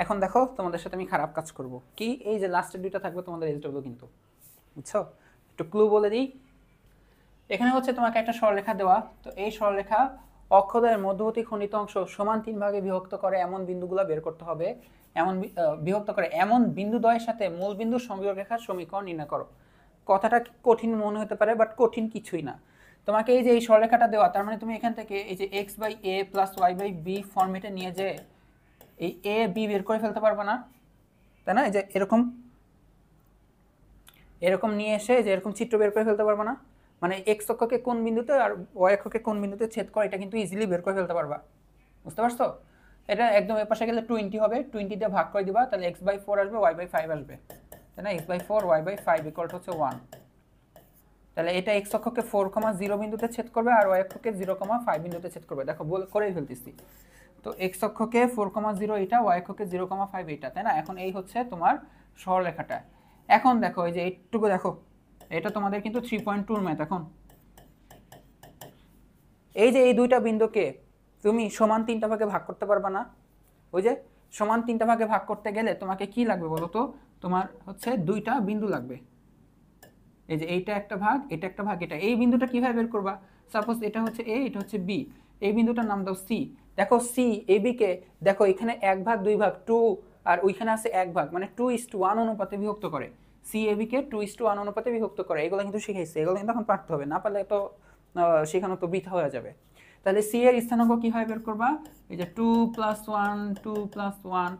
এখন দেখো তোমাদের সাথে আমি খারাপ কাজ করব কি, এই যে লাস্টের দুইটা থাকবে তোমাদের এসডব্লিউ কিন্তু, বুঝছো? একটু ক্লু বলে দিই। এখানে হচ্ছে তোমাকে একটা সরলরেখা দেওয়া, তো এই সরলরেখা অক্ষদ্বয়ের মধ্যবর্তী খণ্ডিত অংশ সমান 3 ভাগে বিভক্ত করে এমন বিন্দুগুলো বের করতে হবে। এমন বিভক্ত করে এমন বিন্দুদ্বয়ের সাথে মূল বিন্দুর সংযোগ রেখার সমীকরণ নির্ণয় করো। কথাটা কঠিন মনে হতে পারে, বাট কঠিন কিছুই না। তোমাকে এই যে এই সরলরেখাটা দেওয়া, তার মানে তুমি এখান থেকে এই যে x/a + y/b ফরম্যাটে নিয়ে যে এই a b বের করে ফেলতে পারবে না, তাই না? এই যে এরকম এরকম নিয়ে এসে যে এরকম চিত্র বের করে ফেলতে পারবে না? মানে এক্স অক্ষকে কোন বিন্দুতে আর ওয়াই অক্ষকে কোন বিন্দুতে ছেদ করে, এটা কিন্তু ইজিলি বের করে ফেলতে পারবা। বুঝতে পারছো? এটা একদম এর পাশে গেলে 20 হবে, 20 দিয়ে ভাগ করে দিবা, তাহলে x/4 আসবে, y/5 আসবে, তাই না? x/4 y/5 = হচ্ছে 1। তাহলে এটা এক্স অক্ষকে 4,0 বিন্দুতে ছেদ করবে আর ওয়াই অক্ষকে 0,5 বিন্দুতে ছেদ করবে। দেখো করেই ফেলতেছি। তো এক্স অক্ষকে 4,0 এটা, ওয়াই অক্ষকে 0,5 এটা, তাই না? এখন এই হচ্ছে তোমার সরলরেখাটা। এখন দেখো এই যে এইটুকু দেখো, এটা তোমাদের কিন্তু 3.2 ম্যাথ। এখন এই যে এই দুইটা বিন্দুকে তুমি সমান 3টা ভাগে ভাগ করতে পারবা না? ওই যে সমান 3টা ভাগে ভাগ করতে গেলে তোমাকে কি লাগবে বলো তো? তোমার হচ্ছে দুইটা বিন্দু লাগবে। এই যে এইটা একটা ভাগ, এটা একটা ভাগ, এটা এই বিন্দুটা কিভাবে বের করবা? সাপোজ এটা হচ্ছে এ, এটা হচ্ছে বি, এই বিন্দুটার নাম দাও সি। দেখো সি এ বি কে দেখো এখানে 1 ভাগ 2 ভাগ 2 আর ওইখানে আছে 1 ভাগ, মানে 2:1 অনুপাতে বিভক্ত করে। সি এ বি কে 2:1 অনুপাতে বিভক্ত করে। এগুলো কিন্তু শিখাইছে, এগুলো কিন্তু এখন পারতে হবে, না পারলে তো শেখানো তো বৃথা হয়ে যাবে। তাহলে সি এর স্থানাঙ্ক কিভাবে বের করবা? এই যে 2 + 1 2 + 1,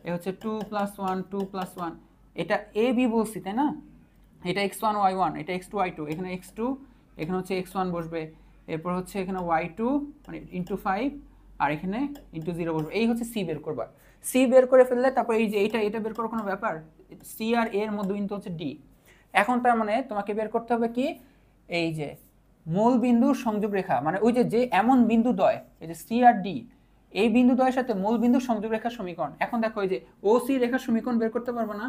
এ হচ্ছে 2 + 1 2 + 1, এটা এ বি বলছি, তাই না? এটা x1 y1, এটা x2 y2, এখানে x2, এখানে হচ্ছে x1 বসবে, এরপর হচ্ছে এখানে y2 মানে × 5 আর এখানে × 0 বসবে। এই হচ্ছে c বের করবা। c বের করে ফেললে তারপর এই যে এটা বের করার কোনো ব্যাপার? c আর a এর মধ্যবিন্দু হচ্ছে d। এখন তার মানে তোমাকে বের করতে হবে কি, এই যে মূল বিন্দুর সংযোগ রেখা, মানে ওই যে এমন বিন্দু দ্বয়, এই যে c আর d, এই বিন্দু দ্বয়ের সাথে মূল বিন্দুর সংযোগ রেখার সমীকরণ। এখন দেখো এই যে OC রেখার সমীকরণ বের করতে পারবো না?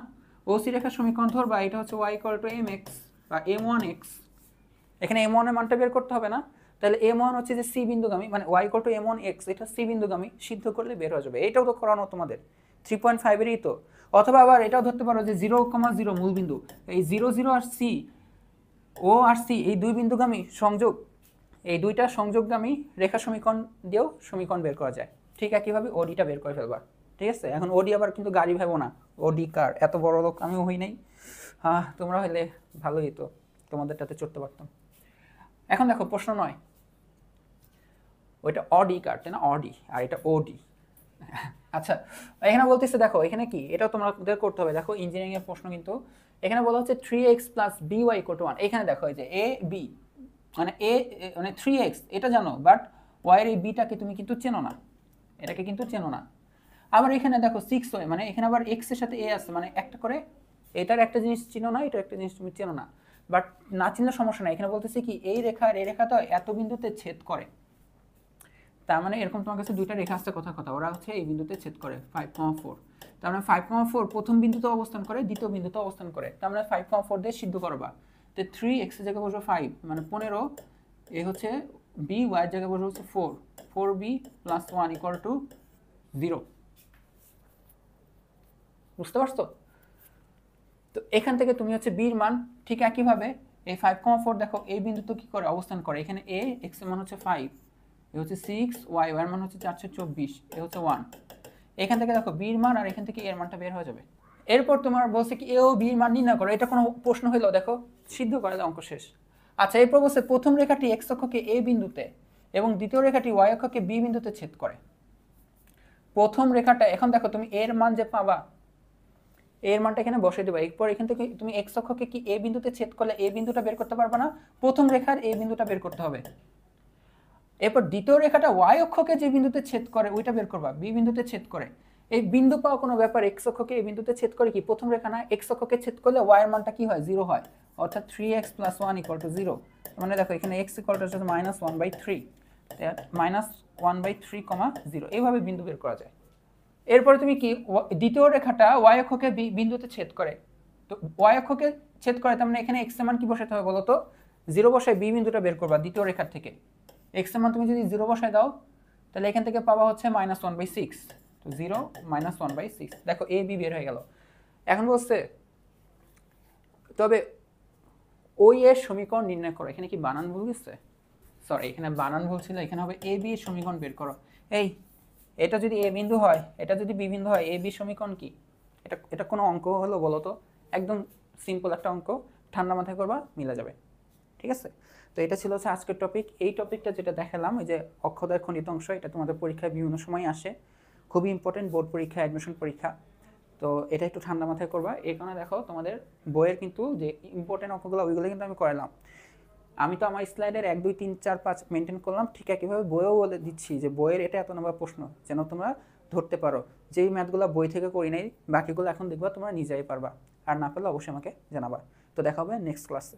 OC রেখার সমীকরণ ধরবা, এটা হচ্ছে y = mx বা m1x। এখানে m1 এর মানটা বের করতে হবে না? তাহলে m1 হচ্ছে যে c বিন্দুগামী, মানে y = m1x, এটা c বিন্দুগামী, সিদ্ধ করলে বের হয়ে যাবে। এটাও তো করানো তোমাদের 3.5 এরই তো। অথবা আবার এটাও ধরতে পারো যে 0,0 মূল বিন্দু, এই 0 0 আর c, ও আর সি এই দুই বিন্দুগামী সংযোগ, এই দুইটা সংযোগগামী রেখা সমীকরণ দিয়েও সমীকরণ বের করা যায়। ঠিক একইভাবে ওডিটা বের করে ফেলবা। ঠিক আছে? এখন ওডি আবার কিন্তু গাড়ি ভাবো না, ওডি কার, এত বড় লোক আমিও হই নাই। হ্যাঁ, তোমরা হইলে ভালোই তো, তোমাদেরটাতে চড়তে পারতাম। এখন দেখো প্রশ্ন 9, ওইটা অডি কার, তাই না? অডি, আর এটা ওডি। আচ্ছা, এখানে বলতেছে দেখো এখানে কি, এটাও তোমাদের করতে হবে। দেখো ইঞ্জিনিয়ারিং এর প্রশ্ন কিন্তু এখানে বলা হচ্ছে 3x + by = 1। এখানে দেখো এই যে a b মানে a মানে 3x এটা জানো, বাট y এর এই bটাকে তুমি কিন্তু চেনো না, এটাকে কিন্তু চেনো না। আবার এখানে দেখো 6y, মানে এখানে আবার x এর সাথে a আছে, মানে একটা করে এটার একটা জিনিস চিনো না, এটা একটা জিনিস তুমি চেনো না। বাট না চিনলে সমস্যা নাই, এখানে বলতেছে কি এই রেখা আর এই রেখা তো এত বিন্দুতে ছেদ করে। তার মানে এরকম তোমার কাছে দুইটা রেখা আসছে, কথা ওরা হচ্ছে এই বিন্দুতে ছেদ করে 5,4। তার মানে 5,4 প্রথম বিন্দুতে অবস্থান করে, দ্বিতীয় বিন্দুতে অবস্থান করে। তার মানে 5,4 দিয়ে সিদ্ধ করবা। তো 3x এর জায়গায় বসবে 5 মানে 15, এ হচ্ছে b, y এর জায়গায় বসবে হচ্ছে 4, 4b + 1 = 0। বুঝতে পারছো? তো এখান থেকে তুমি হচ্ছে b এর মান ঠিক একইভাবে এই 5,4 দেখো এই বিন্দুতে কি করে অবস্থান করে, এখানে a x এর মান হচ্ছে 5, এ হচ্ছে 6, y এর মান হচ্ছে 424, এ হচ্ছে 1। এখান থেকে দেখো b এর মান আর এখান থেকে a এর মানটা বের হয়ে যাবে। এরপর তোমার বলছে কি a ও b এর মান নির্ণয় করো, এটা কোনো প্রশ্ন হইলো? দেখো সিদ্ধ করে দাও, অঙ্ক শেষ। আচ্ছা, এরপর বলছে প্রথম রেখাটি x অক্ষকে a বিন্দুতে এবং দ্বিতীয় রেখাটি y অক্ষকে b বিন্দুতে ছেদ করে। প্রথম রেখাটা, এখন দেখো তুমি এর মান যে পাবা, এর মানটা এখানে বসিয়ে দেবা। এরপর এখান থেকে তুমি x অক্ষকে কি a বিন্দুতে ছেদ করলে a বিন্দুটা বের করতে পারবে না, প্রথম রেখার a বিন্দুটা বের করতে হবে। এরপর দ্বিতীয় রেখাটা y অক্ষকে যে বিন্দুতে ছেদ করে ওইটা বের করবা, b বিন্দুতে ছেদ করে। এই বিন্দু পাওয়া কোনো ব্যাপার, x অক্ষকে এই বিন্দুতে ছেদ করে কি প্রথম রেখা না, x অক্ষকে ছেদ করলে y এর মানটা কি হয়, 0 হয়, অর্থাৎ 3x + 1 = 0। মানে দেখো এখানে x = -1/3, -1/3, 0, এইভাবে বিন্দু বের করা যায়। এরপরে তুমি কি দ্বিতীয় রেখাটা y অক্ষকে বিন্দুতে ছেদ করে, তো y অক্ষকে ছেদ করে, তার মানে এখানে x এর মান কি বসাতে হবে বলো তো, 0 বসায় b বিন্দুটা বের করবা দ্বিতীয় রেখার থেকে। x এর মান তুমি যদি 0 বসায় দাও তাহলে এখান থেকে পাবা হচ্ছে -1/6, তো 0 -1/6, দেখো a b বের হয়ে গেল। এখন বলছে তবে ওই এর সমীকরণ নির্ণয় করো, এখানে কি বানান ভুল গেছে, সরি এখানে বানান ভুল ছিল, এখানে হবে a b এর সমীকরণ বের করো। এই এটা যদি a বিন্দু হয়, এটা যদি b বিন্দু হয়, a b সমীকরণ কি, এটা কোনো অঙ্ক হলো বলো তো? একদম সিম্পল একটা অঙ্ক, ঠান্ডা মাথায় করবা, মিলে যাবে। ঠিক আছে, তো এটা ছিল হচ্ছে আজকের টপিক। এই টপিকটা যেটা দেখালাম, ওই যে অক্ষদ্বয় খণ্ডিত অংশ, এটা তোমাদের পরীক্ষায় বিভিন্ন সময় আসে, খুবই ইম্পর্টেন্ট, বোর্ড পরীক্ষা, অ্যাডমিশন পরীক্ষা। তো এটা একটু ঠান্ডা মাথায় করবা। এই কারণে দেখো তোমাদের বইয়ের কিন্তু যে ইম্পর্টেন্ট অঙ্কগুলো ওইগুলো কিন্তু আমি করালাম। আমি তো আমার স্লাইডের 1 2 3 4 5 মেনটেন করলাম, ঠিক একইভাবে বইও বলে দিচ্ছি যে বইয়ের এটা এত নম্বর প্রশ্ন, যেন তোমরা ধরতে পারো। যেই ম্যাথগুলো বই থেকে করি নাই, বাকিগুলো এখন দেখবা তোমরা নিজেই পারবা, আর না পারলে অবশ্যই আমাকে জানাবা। তো দেখা হবে নেক্সট ক্লাসে।